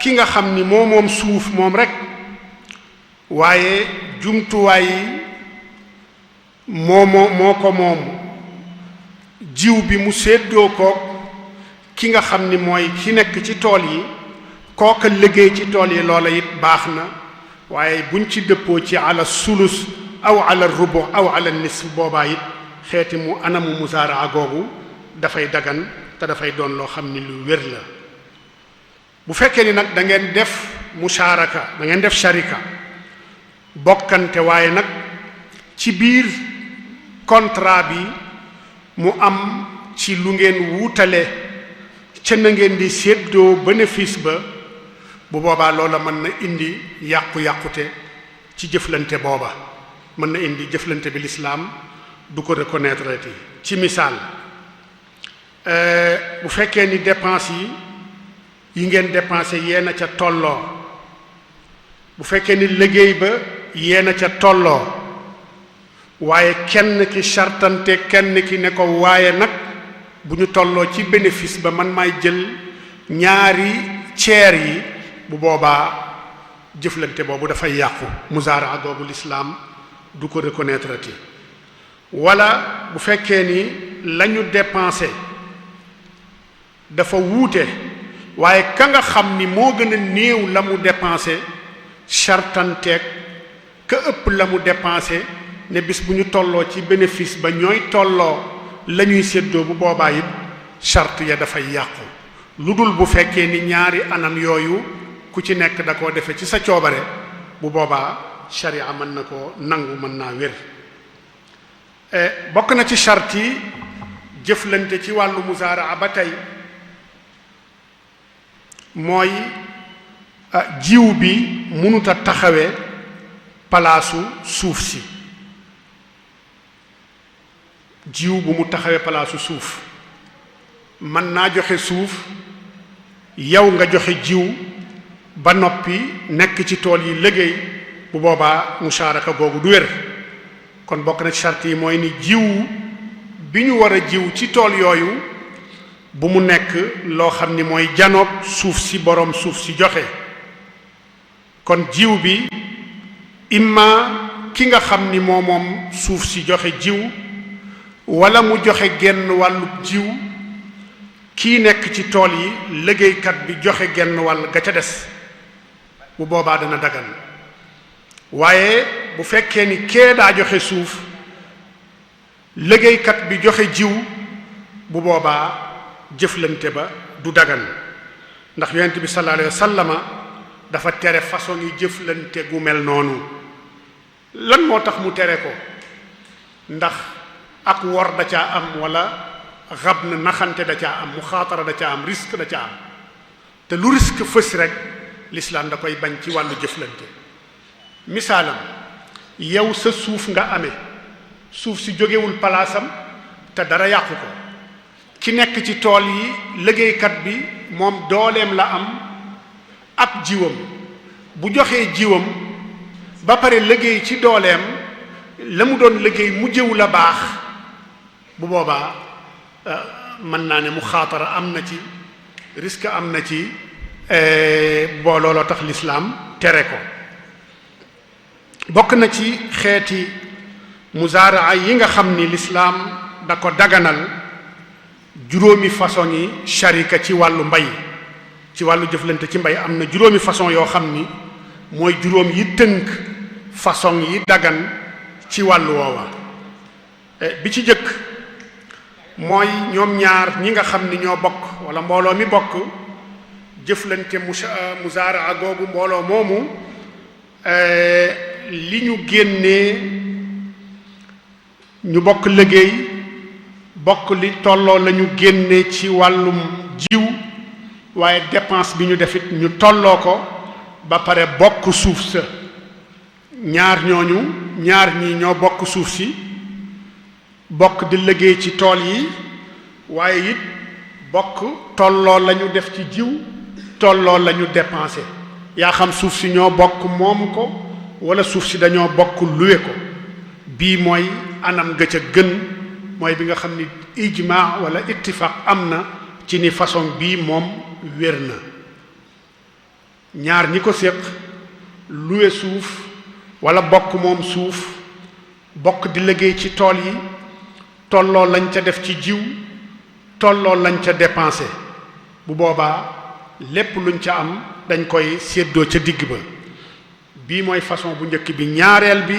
ki nga xam ni moom suuf moom rek, waaye jumtuwaay yi moo ko moom, jiw bi mu séddoo ko ki nga xam ni mooy ki nekk ci tool yi, kooka liggéey ci tool yi, loola it baax na, waaye buñ ci dëppoo ci ala sulus aw ala rubu aw ala nisf, boobaa it xeeti mu anamu musaaraa googu dafay dagan te dafay doon loo xam ni lu wér la. bu fekkee ni nag da ngeen def musharaka, da ngeen def sharika, bokkante, waaye nag ci biir contrat bi mu am ci lu ngeen wuutale ca na ngeen di séddoo bénéfice ba, bu boobaa loola mën na indi yàqu-yàqute ci jëflante booba, mën na indi jëflante bi lislaam du ko reconnaître ci misaal. bu fekkee ni dépense yi ngeen dépensé yéen a ca tolloo, bu fekkee ni liggéey ba yéen a ca tolloo, waaye kenn ki sartante kenn ki ne ko waaye nag bu ñu tolloo ci bénéfice ba man maay jël ñaari ceer yi, bu boobaa jëflante boobu dafay yàqu, muzaraa googu lislaam du ko reconnaître ti. wala bu fekkee ni lañu dépensé dafa wuute, waaye ka nga xam ni moo gën a néew la mu dépensé sartanteeg ka ëpp la mu dépensé ne bis bu ñu tolloo ci bénéfice ba ñooy tolloo la ñuy séddoo, bu boobaa it charte ya dafay yàqu, lu dul bu fekkee ni ñaari anam yooyu ku ci nekk da koo defe ci sa coobare, bu boobaa sharia mën na koo nangu, mën naa wér. bokk na ci charte yi jëflante ci wàllu musaaraa ba tey mooy jiw bi mënut a taxawee palaasu suuf si, jiw bu mu taxawee palaasu suuf. mën naa joxe suuf, yow nga joxe jiw ba noppi nekk ci tool yi liggéey, bu boobaa musharaka googu du wér. kon bokk na ci charte yi mooy ni jiw bi ñu war a jiw ci tool yooyu bu mu nekk loo xam ni mooy janoog suuf si boroom suuf si joxe. kon jiw bi imma ki nga xam ni moom suuf si joxe jiw, wala mu joxe genn wàllu jiw, kii nekk ci tool yi liggéeykat bi joxe genn wàll ga ca des, bu boobaa dana dagan. waaye bu fekkee ni kee daa joxe suuf, liggéeykat bi joxe jiw, bu boobaa jëflante ba du dagan, ndax yonent bi sallallahu alayhi wa sallama dafa tere façon yi jëflante gu mel noonu. lan moo tax mu tere ko? ndax ak wor da caa am, wala xab na naxante da caa am, muxaatara da caa am, risque da caa am. te lu risque fës rek l'islam da koy bañ ci wàllu jëflante. misaalam, yow sa suuf nga amee, suuf si jógewul palaasam te dara yàqu ko, ki nekk ci tool yi liggéeykat bi moom dooleem la am ak jiwam, bu joxee jiwam ba pare liggéey ci dooleem, la mu doon liggéey mujjewul a baax, bu boobaa mën naa ne mu xaatara am na ci, risque am na ci, boo looloo tax lislaam tere ko. bokk na ci xeeti musaaraa yi nga xam ni lislaam da ko daganal juróomi façon yi sharika ci wàllu mbay, ci wàllu jëflante ci mbay am na juróomi façon yoo xam ni mooy juróom yi tënk façon yi dagan ci wàllu woowa. bi ci jëkk mooy ñoom ñaar ñi nga xam ni ñoo bokk wala mbooloo mi bokk jëflante muzaraa googu mbooloo moomu li ñu génnee ñu bokk liggéey bokk li tolloo la ñu génnee ci wàllum jiw, waaye dépense bi ñu defit ñu tolloo ko ba pare bokk suuf sa. ñaar ñi ñoo bokk suuf si bokk di liggéey ci tool yi, waaye it bokk tolloo la ñu def ci jiw, tolloo la ñu dépensé. yaa xam suuf si ñoo bokk moom ko wala suuf si dañoo bokk luwe ko. bii mooy anam ga ca gën, mooy bi nga xam ni ijma wala ittifaq am na ci ni façon bii moom wér na. ñaar ñi ko séq luwe suuf wala bokk moom suuf bokk di liggéey ci tool yi, tolloo lañ ca def ci jiw, tolloo lañ ca dépensé. bu boobaa lépp luñ ca am dañ koy séddoo ca digg ba. bii mooy façon bu njëkk bi. ñaareel bi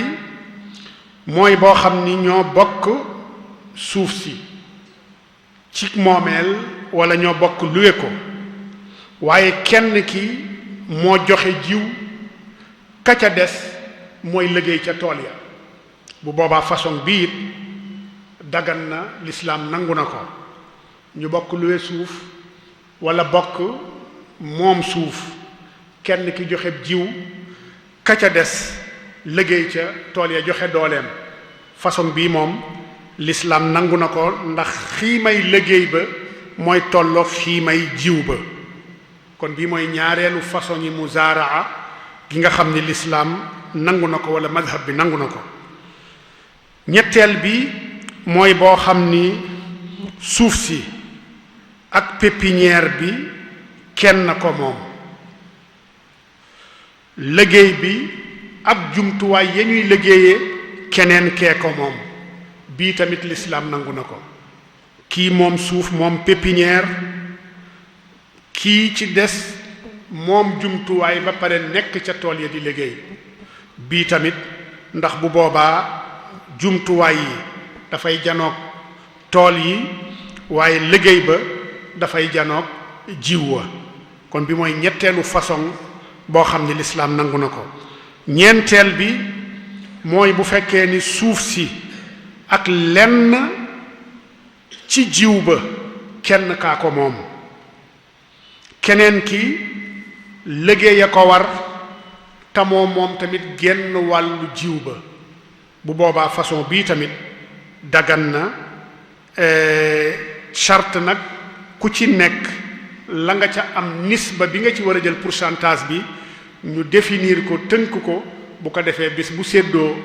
mooy boo xam ni ñoo bokk suuf si ci moomeel wala ñoo bokk luwe ko, waaye kenn ki moo joxe jiw, ka ca des mooy liggéey ca tool ya. bu boobaa façon bii it dagan na, lislaam nangu na ko. ñu bokk luwe suuf wala bokk moom suuf, kenn ki joxe jiw, ka ca des liggéey ca tool ya joxe dooleem. façon bii moom lislaam nangu na ko, ndax xiimay liggéey ba mooy tolloo xiimay jiw ba. kon bii mooy ñaareelu façon yi muzaaraa gi nga xam ni lislaam nangu na ko wala madhab bi nangu na ko. ñetteel bi mooy boo xam ni suuf si ak pépinière bi kenn ko moom, liggéey bi ak jumtuwaay ya ñuy liggéeyee keneen kee ko moom. bii tamit lislaam nangu na ko. kii moom suuf moom pépinière, kii ci des moom jumtuwaay ba pare nekk ca tool ya di liggéey. bii tamit ndax bu boobaa jumtuwaay yi dafay janoog tool yi, waaye liggéey ba dafay janoog jiw wa. kon bi mooy ñetteelu façon boo xam ni lislaam nangu na ko. ñeenteel bi mooy bu fekkee ni suuf si ak lenn ci jiw ba kenn kaa ko moom, keneen ki liggéey a ko war te moom tamit genn wàllu jiw ba. bu boobaa façon bii tamit dagan na. charte nag ku ci nekk la nga ca am nisba bi nga ci war a jël pourcentage bi ñu définir ko, tënk ko, bu ko defee bis bu séddoo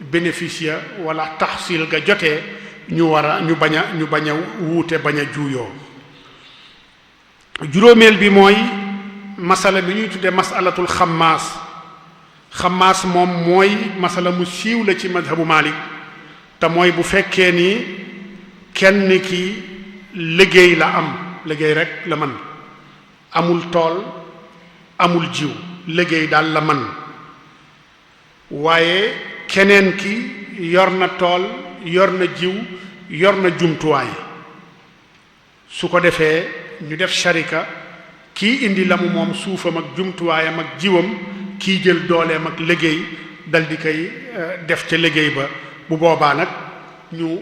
bénéfice ya wala taxsil ga jotee ñu bañ a wuute, bañ a juuyoo. juróomeel bi mooy masala bi ñuy tuddee masalatul xammaas moom mooy masala mu siiw la ci madhabu Malik, te mooy bu fekkee ni kenn ki liggéey la am, liggéey rek la man, amul tool amul jiw, liggéey daal la man, waaye keneen ki yor na tool, yor na jiw, yor na jumtuwaay. su ko defee ñu def sharika, kii indi la mu moom suufam ak jumtuwaayam ak jiwam, kii jël dooleem ak liggéey dal di koy def ca liggéey ba. bu boobaa nag ñu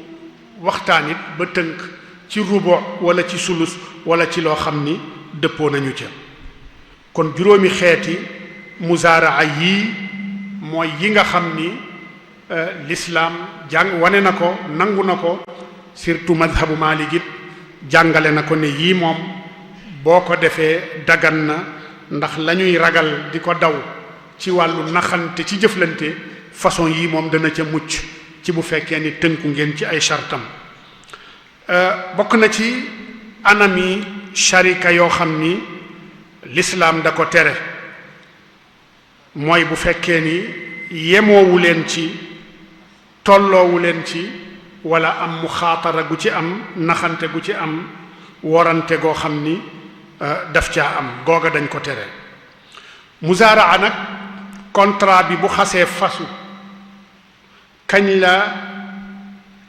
waxtaan it ba tënk ci rubo wala ci sulus wala ci loo xam ni dëppoo nañu ca. kon juróomi xeeti muzaaraa yii mooy yi nga xam ni lislaam wane na ko, nangu na ko, surtout madhabu Maalik it jàngale na ko ne yii moom boo ko defee dagan na, ndax la ñuy ragal di ko daw ci wàllu naxante ci jëflante, façon yii moom dana ca mucc ci bu fekkee ni tënku ngeen ci ay chartam. bokk na ci anami sharika yoo xam ni lislaam da ko tere, mooy bu fekkee ni yemoowu leen ci, tolloowu leen ci, wala am muxaatara gu ci am naxante gu ci am worante goo xam ni daf caa am googa dañ ko tere. muzaaraa nag contrat bi bu xasee fasu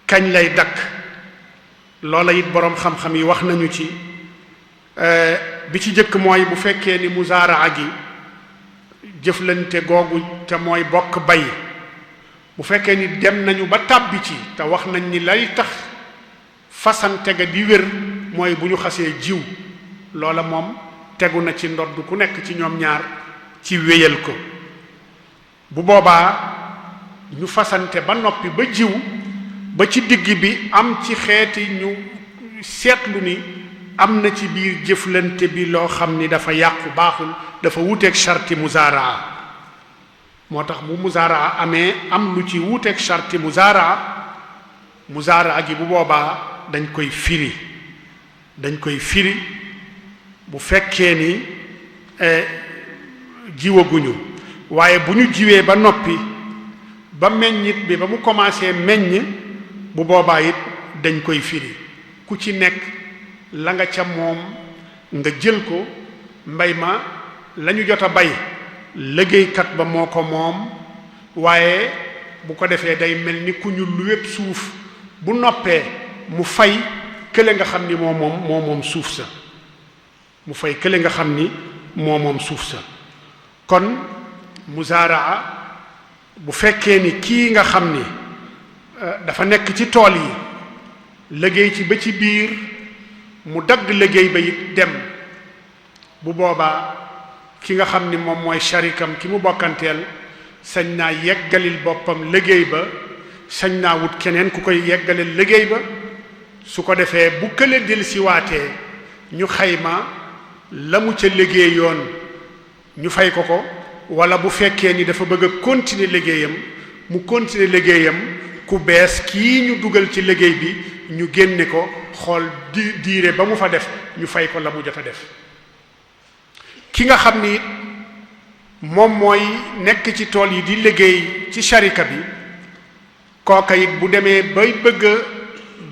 kañ lay dakk loola it boroom xam-xam yi wax nañu ci bi ci jëkk mooy bu fekkee ni muzaaraa gi jëflante googu te mooy bokk bay bu fekkee ni dem nañu ba tàbbi ci te wax nañ ni lay tax fasante ga di wér mooy bu ñu xasee jiw loola moom tegu na ci ndodd ku nekk ci ñoom ñaar ci wéyal ko. bu boobaa ñu fasante ba noppi ba jiw ba ci digg bi am ci xeeti ñu seetlu ni am na ci biir jëflante bi loo xam ni dafa yàqu baaxul dafa wuuteeg charti muzaaraa moo tax bu muzaaraa amee am lu ci wuuteeg charti muzaaraa gi bu boobaa dañ koy firi bu fekkee ni jiwaguñu waaye bu ñu jiwee ba noppi ba meññit bi ba mu commencé meññ bu boobaa it dañ koy firi ku ci nekk la nga ca moom nga jël ko mbay ma lañu jot a bay liggéeykat ba moo ko moom waaye bu ko defee day mel ni ku ñu luwépp suuf bu noppee mu fay kële nga xam ni moo moom suuf sa mu fay kële nga xam ni moo moom suuf sa kon muzaaraa bu fekkee ni kii nga xam ni dafa nekk ci tool yi liggéey ci ba ci biir mu dagg liggéey ba it dem bu boobaa ki nga xam ni moom mooy sharikam ki mu bokkanteel sañ naa yeggalil boppam liggéey ba sañ naa wut keneen ku koy yeggalil liggéey ba su ko defee bu kële del si waatee ñu xayma la mu ca liggéeyoon ñu fay ko ko wala bu fekkee ni dafa bëgg a continuer liggéeyam mu continuer liggéeyam ku bees kii ñu dugal ci liggéey bi ñu génne ko xool diire ba mu fa def ñu fay ko la mu jot a def. ki nga xam ni moom mooy nekk ci tool yi di liggéey ci sharika bi kooka it bu demee bay bëgg a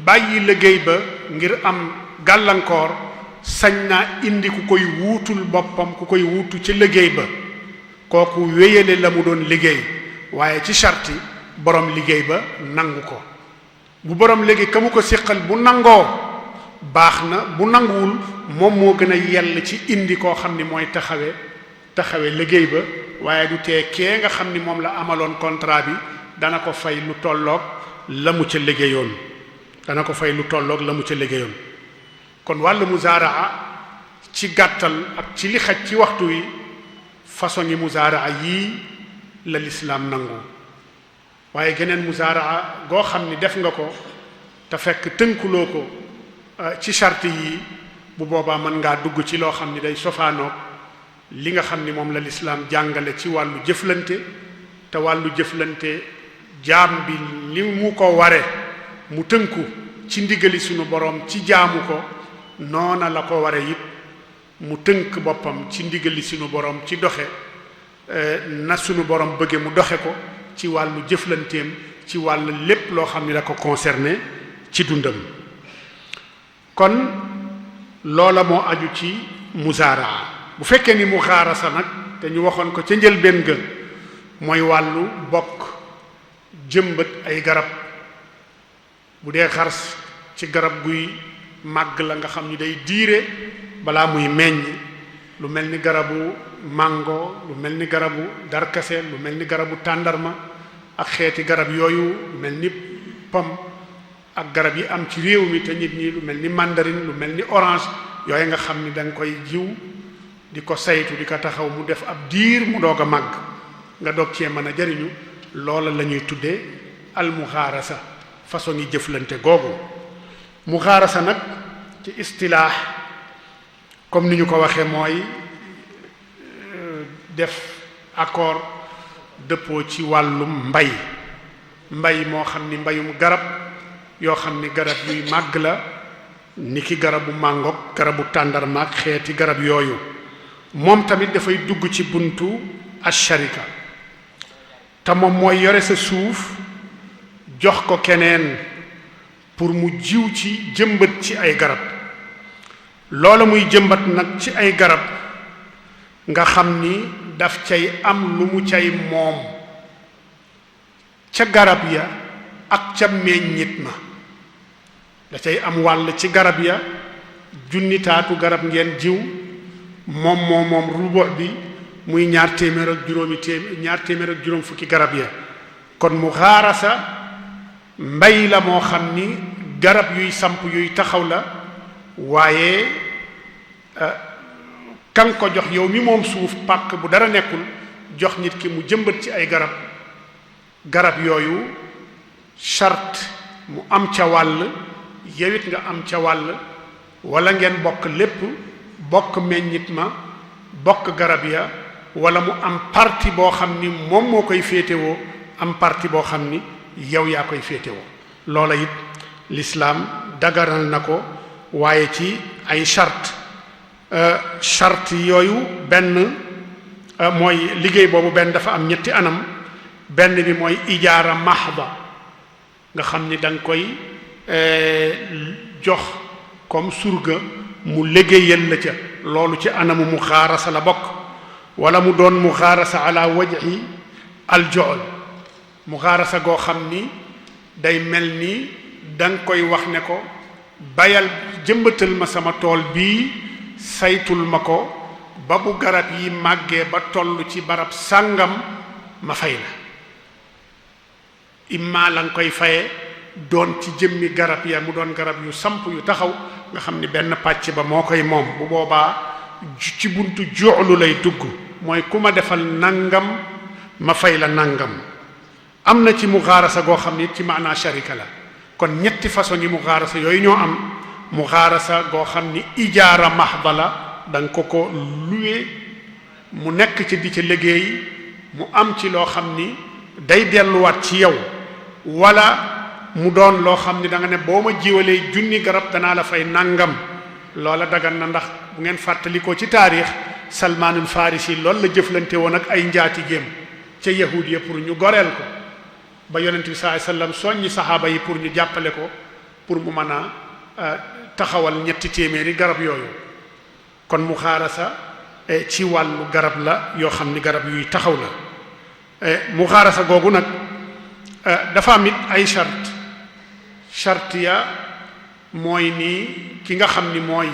bàyyi liggéey ba ngir am gàllankoor sañ naa indi ku koy wuutul boppam ku koy wuutu ci liggéey ba kooku wéyale la mu doon liggéey waaye ci sharti borom liggéey ba nangu ko bu borom liggéey ka mu ko siqal bu nangoo baax na bu nanguwul moom moo gën a yell ci indi koo xam ni mooy taxawe liggéey ba waaye du tee kee nga xam ni moom la amaloon contrat bi dana ko fay lu tolloog la mu ca liggéeyoon kon wàllu muzaaraa ci gàttal ak ci li xaj ci waxtu wi façon yi muzaaraa yii la lislaam nangu waaye geneen muzaaraa goo xam ni def nga ko te fekk tënkuloo ko ci charte yi bu boobaa mën ngaa dugg ci loo xam ni day sofaanoog li nga xam ni moom la lislaam jàngale ci wàllu jëflante te wàllu jëflante jaam bi li mu ko ware mu tënku ci ndigali sunu borom ci jaamu ko noona la ko ware it mu tënk boppam ci ndigali sunu borom ci doxe na sunu borom bëgge mu doxe ko ci wàllu jëflanteem ci wàllu lépp loo xam ni da ko concerné ci dundam kon loola moo aju ci muzaaraa bu fekkee ni muxaarasa nag te ñu waxoon ko ca njëlbéen ga mooy wàllu bokk jëmbat ay garab bu dee xars ci garab guy màgg la nga xam ni day diire balaa muy meññ lu mel ni garabu mango lu mel ni garabu darkase lu mel ni garabu tàndarma ak xeeti garab yooyu lu mel ni pomme ak garab yi am ci réew mi te nit ñi lu mel ni mandarine lu mel ni orange yooyu nga xam ni da nga koy jiw di ko saytu di ko taxaw mu def ab diir mu doog a màgg nga doog cee mën a jariñu loola la ñuy tuddee al muxaarasa façon yi jëflante googu muxaarasa nag ci istilaax comme ni ñu ko waxee mooy def accord dëppoo ci wàllum mbay moo xam ni mbayum garab yoo xam ni garab yuy màgg la ni ki garabu màngook garabu tàndarmaak xeeti garab yooyu moom tamit dafay dugg ci buntu asharika te moom mooy yore sa suuf jox ko keneen pour mu jiw ci jëmbat ci ay garab. loola muy jëmbat nag ci ay garab nga xam ni daf cay am lu mu cay moom ca garab ya ak ca meññit ma, da cay am wàll ci garab ya. junni taatu garab ngeen jiw moom rubo bi muy ñaar téeméer ak juróom fukki garab ya. kon muxaarasa mbay la moo xam ni garab yuy samp yuy taxaw la, waaye kan ko jox yow mi moom suuf pàkk bu dara nekkul jox nit ki mu jëmbat ci ay garab yooyu charte mu am ca wàll yewit nga am ca wàll, wala ngeen bokk lépp, bokk meññit ma, bokk garab ya, wala mu am parti boo xam ni moom moo koy féetewoo, am parti boo xam ni yow yaa koy féetewoo. loola it lislaam daganal na ko, waaye ci ay charte yooyu benn mooy liggéey boobu benn dafa am ñetti anam. benn bi mooy ijaara mahda, nga xam ni da nga koy jox comme surga mu liggéeyal la ca, loolu ci anamu muxaarasa la bokk. wala mu doon muxaarasa ala wajhi aljool, muxaarasa goo xam ni day mel ni da nga koy wax ne ko bayal jëmbatal ma sama tool bii, saytul ma ko ba bu garab yi màggee ba toll ci barab sàngam ma fay la. imma la nga koy faye doon ci jëmmi garab ya mu doon garab yu samp yu taxaw nga xam ni benn pàcc ba moo koy moom, bu boobaa ci buntu joxlu lay dugg, mooy ku ma defal nangam ma fay la nangam. am na ci muxaarasa goo xam ni ci maanaa sharika la. kon ñetti façon yi muxaarasa yooyu ñoo am. muxaarasa goo xam ni ijaara mahda la, da nga ko luwe mu nekk ci di ca liggéey, mu am ci loo xam ni day delluwaat ci yow, wala mu doon loo xam ni da nga ne boo ma jiwalee junni garab danaa la fay nangam. loola dagan na, ndax bu ngeen fàttalikoo ci taarix Salmaanul Farisi loolu la jëflante woon ak ay njaatigéem ca yahud ya pour ñu goreel ko, ba yonent bi sallallahu alayhi wasallam soññi saxaaba yi pour ñu jàppale ko pour mu mën a taxawal 300 garab yooyu. kon muxaarasa ci wàllu garab la yoo xam ni garab yuy taxaw la. muxaarasa googu nag dafa am it ay charte ya mooy ni ki nga xam ni mooy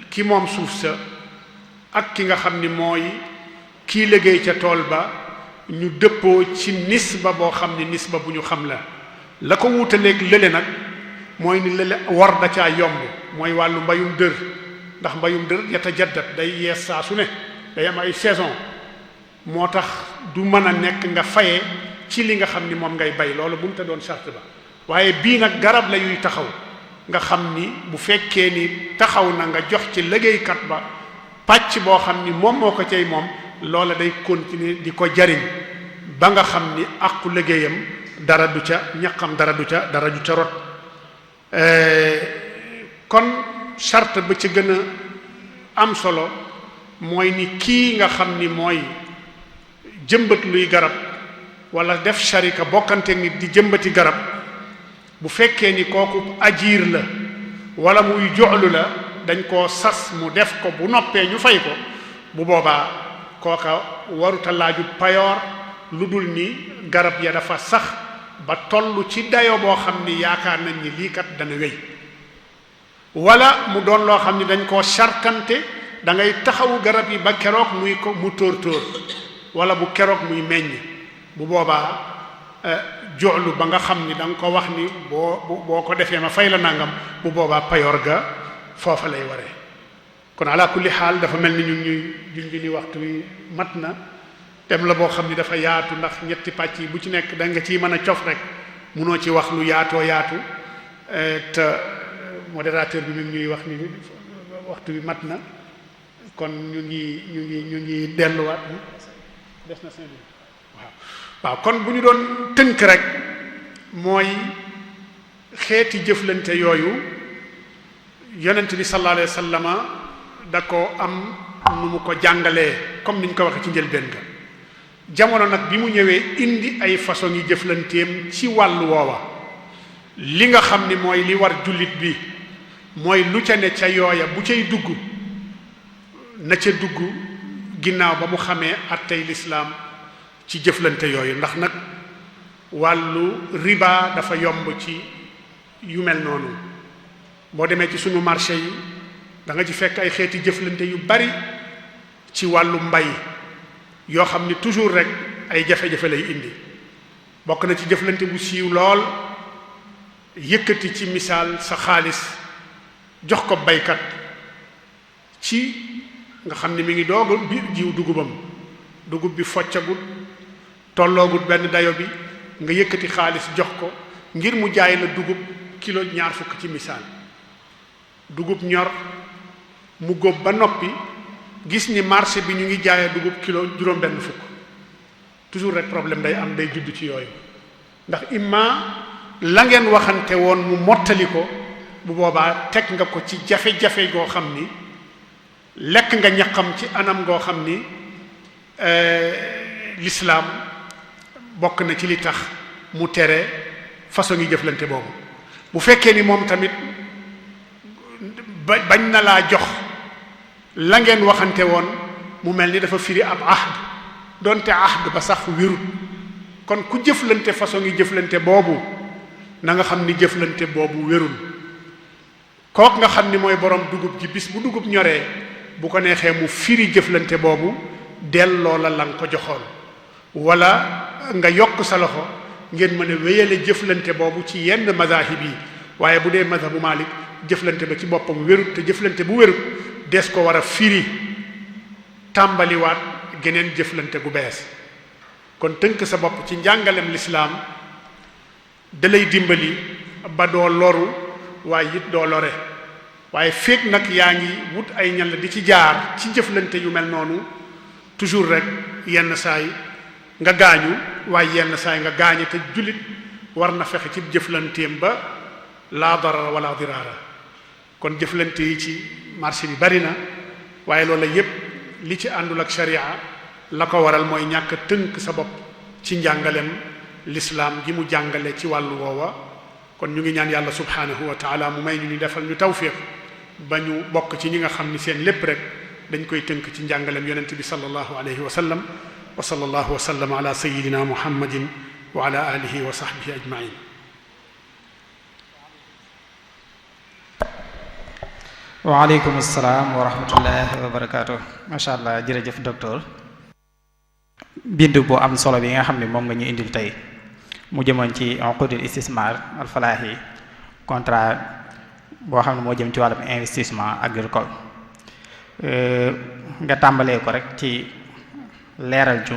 ki moom suuf sa ak ki nga xam ni mooy kii liggéey ca tool ba ñu dëppoo ci nisba boo xam ni nisba bu ñu xam la ko wutaleeg lële nag mooy ni lële war da caa yomb, mooy wàllu mbayum dër. ndax mbayum dër yatajaddat day yees saa su ne, day am ay saison, moo tax du mën a nekk nga faye ci li nga xam ni moom ngay bay, loolu bu mu ta doon charte ba. waaye bii nag garab la yuy taxaw, nga xam ni bu fekkee ni taxaw na nga jox ci liggéeykat ba pàcc boo xam ni moom moo ko cay moom, loola day continuer di ko jariñ ba nga xam ni àqu liggéeyam dara du ca ñaqam dara du ca rot. kon charte ba ci gën a am solo mooy ni kii nga xam ni mooy jëmbat luy garab wala def sharika bokkante nit di jëmbati garab, bu fekkee ni kooku ajiir la wala muy joxlu la, dañ koo sas mu def ko, bu noppee ñu fay ko, bu boobaa kooka waruta laaju payoor lu dul ni garab ya dafa sax ba toll ci dayo boo xam ni yaakaar nañ ni lii kat dana wéy. wala mu doon loo xam ni dañ koo sartante, da ngay taxawu garab yi ba keroog mu tóor wala bu keroog muy meññ, bu boobaa joxlu ba nga xam ni da nga ko wax ni boo ko defee ma fay la nangam, bu boobaa payoor ga foofa lay waree. kon ala kulli xaal dafa mel ni ñun ñuy junj ni waxtu wi mat na. tem la boo xam ni dafa yaatu, ndax ñetti pàcc yi bu ci nekk da nga ciy mën a cof rek, munoo ci wax lu yaatoo yaatu. te modérateur bi mi ngi ñuy wax ni waxtu wi mat na, kon ñu ngi delluwaat. des na 5 minutes waaw kon bu ñu doon tënk rek mooy xeeti jëflante yooyu yonent bi sallallahu alayhi wa sallama da ko am nu mu ko jàngalee comme ni ñu ko waxee ci njëlbéen ga. jamono nag bi mu ñëwee indi ay façon yi jëflanteem ci wàllu woowa, li nga xam ni mooy li war jullit bi mooy lu ca ne ca yooya bu cay dugg na ca dugg ginnaaw ba mu xamee attey lislaam ci jëflante yooyu. ndax nag wàllu riba dafa yomb ci yu mel noonu. boo demee ci sunu marché yi da nga ci fekk ay xeeti jëflante yu bari ci wàllu mbay yoo xam ni toujours rek ay jafe-jafe lay indi. bokk na ci jëflante bu siiw lool yëkkati ci misaal sa xaalis jox ko baykat ci nga xam ni mi ngi doog bi jiw dugub bi foccagut tolloogut benn dayo bi nga yëkkati xaalis jox ko ngir mu jaay la dugub kilo 20 ci misaal. dugub ñor mu góob ba noppi gis ni marché bi ñu ngi jaayee dugub kilo 50 toujours rek problème day am day judd ci yooyu. ndax imma la ngeen waxante woon mu mottali ko bu boobaa teg nga ko ci jafe-jafe goo xam ni lekk nga ñaqam ci anam goo xam ni l'islam bokk na ci li tax mu tere façon yi jëflante boobu. bu fekkee ni moom tamit bañ na laa jox la ngeen waxante woon mu mel ni dafa firi ab ahd donte ahd ba sax wérut kon ku jëflante façon yi jëflante boobu na nga xam ni jëflante boobu wérul. kook nga xam ni mooy borom dugub ji bis bu dugub ñoree bu ko neexee mu firi jëflante boobu delloo la nga ko joxoon wala nga yokk sa loxo ngeen mën a wéyale jëflante boobu ci yenn mazahib yi. waaye bu dee mazhabu Malik jëflante ba ci boppam wérut te jëflante bu wérut des ko war a firi tàmbaliwaat geneen jëflante gu bees. kon tënk sa bopp ci njàngalem lislaam da lay dimbali ba doo loru waaye it doo lore. waaye feek nag yaa ngi wut ay ñal di ci jaar ci jëflante yu mel noonu toujours rek yenn saay nga gaañu waaye yenn saay nga gaañu te jullit war na fexe ci jëflanteem ba laa darara wala diraara. kon jëflante yi ci marché bi bari na waaye loola yépp li ci àndul ak sharia la ko waral mooy ñàkk tënk sa bopp ci njàngalem lislaam ji mu jàngale ci wàllu woowa. kon ñu ngi ñaan yàlla subhanahu wa taala mu may ñu defal ñu tawfiq ba ñu bokk ci ñi nga xam ni seen lépp rek dañ koy tënk ci njàngalem yonent bi sallallahu alayhi wa sallam. wa sallallahu wa sallam ala sayyidina muhammadin wa ala alihi wa sahbihi ajmain. waaleykum salaam wa rahmatullahi wa barakaatu. macha allah jërëjëf docteur. bind bu am solo bi nga xam ne moom nga ñu indil tey mu jëmoon ci uqudul istismar al falahi contrat boo xam ne moo jëm ci wàllum investissement agricole. nga tàmbalee ko rek ci leeral ju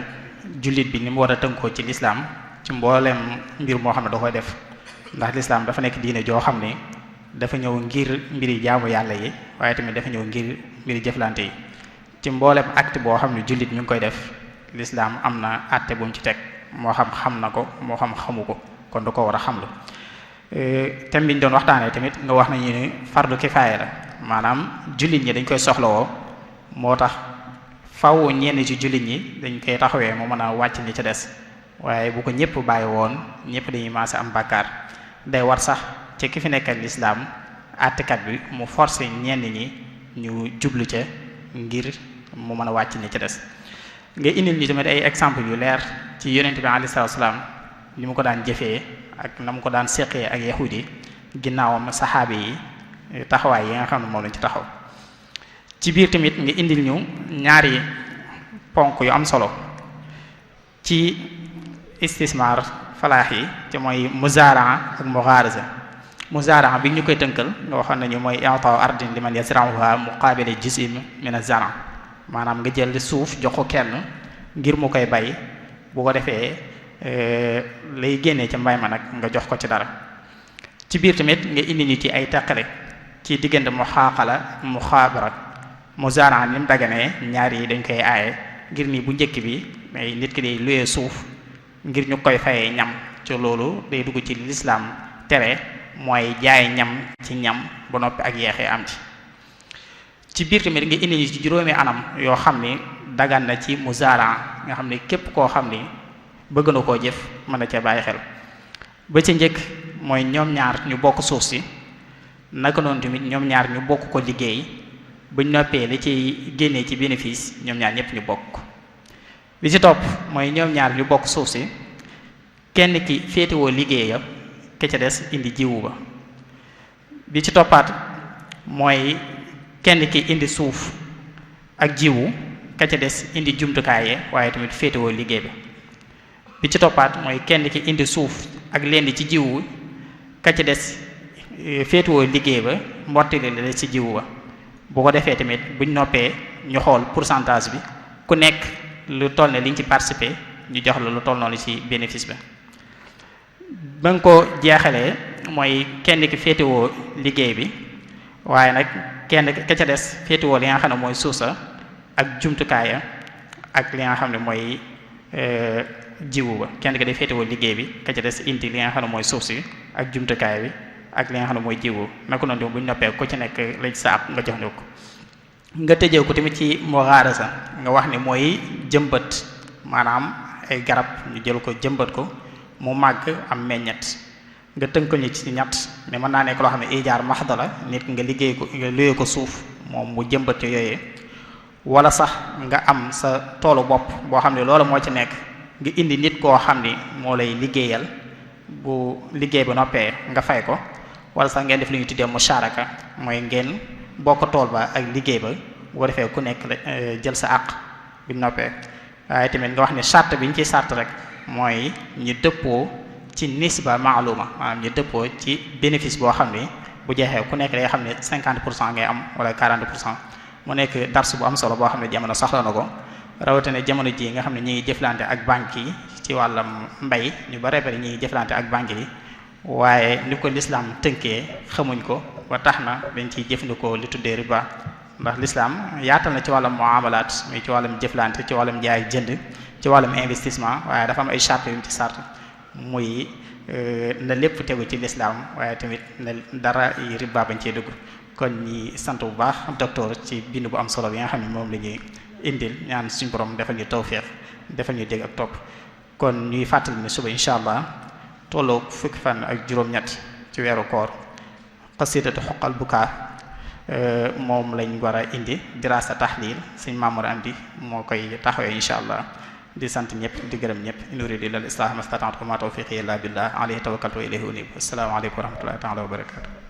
jullit bi ni mu war a tënkoo ci lislaam ci mbooleem mbir moo xam ne da koy def ndax lislaam dafa nekk diine joo xam ne dafa ñëw ngir mbiri jaamu yàlla yi waaye tamit dafa ñëw ngir mbiri jëflante yi. ci mbooleem acte boo xam ne jullit mi ngi koy def lislaam am na acte bu mu ci teg moo xam na ko moo xam xamu ko kon da ko war a xamlu. thème bi ñu doon waxtaanee tamit nga wax nañu ni fardu kifaaya la maanaam jullit ñi dañ koy soxlawoo moo tax faw ñenn ci jullit ñi dañ koy taxawee mu mën a wàcc ñi ca des waaye bu ko ñëpp bàyyi woon ñëpp dañuy maase am bàkkaar. day war sax ci ki fi nekkal lislaam àttekat bi mu forcé ñenn ñi ñu jublu ca ngir mu mën a wàcc ñi ca des. nga indil ñu tamit ay exemple yu leer ci yonent bi alayhi salaatu salaam li mu ko daan jëfee ak na mu ko daan séqee ak yahudi ginnaawam saxaabi yi taxawaay yi nga xam ne moom lañ ci taxaw. ci biir tamit nga indil ñu ñaari ponk yu am solo ci istismar falaax yi te mooy muzaraa ak mugharaza. muzaraa bi ñu koy tënkal nga waxoon nañu mooy i'taa ardin liman yazra'uha muqabila juz'in min az-zara maanaam nga jël suuf jox ko kenn ngir mu koy bay bu ko defee lay génnee ci mbay ma nag nga jox ko ci dara. ci biir tamit nga indi nit yi ay teqale ci diggante muxaaqala ak muxaabara. muzaraa ni mu daganee ñaar yi dañ koy aaye ngir ni bu njëkk bi may nit ki day luyee suuf ngir ñu koy fayee ñam ci loolu day dugg ci lislaam tere mooy jaay ñam ci ñam ba noppi ak yeexee am ci. ci biir tamit nga indi ci juróomi anam yoo xam ni dagan na ci muzaraa nga xam ne képp koo xam ni bëgg na koo jëf mën na cee bàyyi xel. ba ci njëkk mooy ñoom ñaar ñu bokk suuf si naka noonu tamit ñoom ñaar ñu bokk ko liggéey buñ noppee li ci génnee ci bénéfice ñoom ñaar ñëpp ñu bokk. bi ci topp mooy ñoom ñaar ñu bokk suuf si kenn ki féetewoo liggéeyam ke ca des indi jiwu ba. bi ci toppaat mooy kenn ki indi suuf ak jiwu ka ca des indi jumtukaaye waaye tamit féetewoo liggéey ba. bi ci toppaat mooy kenn ki indi suuf ak lenn ci jiwu ka ca des féetewoo liggéey ba mbottali la ci jiwu ba. bu ko defee tamit buñ noppee ñu xool pourcentage bi ku nekk lu toll ne li ñu ci participé ñu jox la lu toll noonu ci bénéfice ba. ba nga ko jeexalee mooy kenn ki féetewoo liggéey bi waaye nag kenn ka ca des féetewoo li nga xam ne mooy suuf sa ak jumtukaaya ak li nga xam ne mooy jiwu ba. kenn ki day féetewoo liggéey bi ka ca des indi li nga xam ne mooy suuf si ak jumtukaaya bi ak li nga xam ne mooy jiwu naka noonu bu ñu noppee ku ci nekk lañ sa ab nga jox ñu ko. nga tëjee ko tamit ci muxaarasa nga wax ne mooy jëmbat maanaam ay garab ñu jël ko jëmbat ko mu màgg am meññet. nga tënkal ñu ci ñett mais mën naa nekk loo xam ne ijaar maxda la nit nga liggéey ko nga luyee ko suuf moom mu jëmbat yooyee wala sax nga am sa toolu bopp boo xam ne loolu moo ci nekk nga indi nit koo xam ni moo lay liggéeyal bu liggéey ba noppee nga fay ko wala sax ngeen def li ñu tuddee musharaka mooy ngeen bokk tool ba ak liggéey ba bu ko defee ku nekk jël sa àq bi noppee. waaye tamit nga wax ne charte bi ñu ciy charte rek mooy ñu dëppoo ci nisba maaluma maanaam ñu dëppoo ci bénéfice boo xam ne bu jeexee ku nekk day xam ne 50% ngay am wala 40% mu nekk dars bu am solo boo xam ne jamono soxla na ko rawatina jamono ji nga xam ne ñi ngi jëflante ak banques yi ci wàllam mbay ñu bare bari ñi ngi jëflante ak banques yi waaye ni ko lislaam tënkee xamuñ ko ba tax na dañ ciy jëfandikoo li tuddee riba ndax lislaam yaatal na ci wàllam muamalaat muy ci wàllam jëflante ci wàllam jaay jënd ci wàllam investissement waaye dafa am ay charte yu ñu ci charte muy na lépp tegu ci lislaam waaye tamit na dara yi riba bañ cee dugg. kon ñi sant bu baax docteur ci bind bu am solo bi nga xam ne moom la ñuy indil ñaan suñu borom defal ñu tawfiq defal ñu dégg ak topp. kon ñuy fàttali ne suba incha allah tolloo fukki fan ak juróom-ñett ci weeru koor xasidatu xoqal bukaa moom lañ war a indi dirasa tahlil suñ Mamour Amdi moo koy taxawee incha allah. di sant ñëpp di gërëm ñëpp in uridu illa al-islaha mastata'tu wa ma tawfiqi illa billah alayhi tawakkaltu wa ilayhi unib. Assalamu alaykum wa rahmatullahi ta'ala wa barakatuh.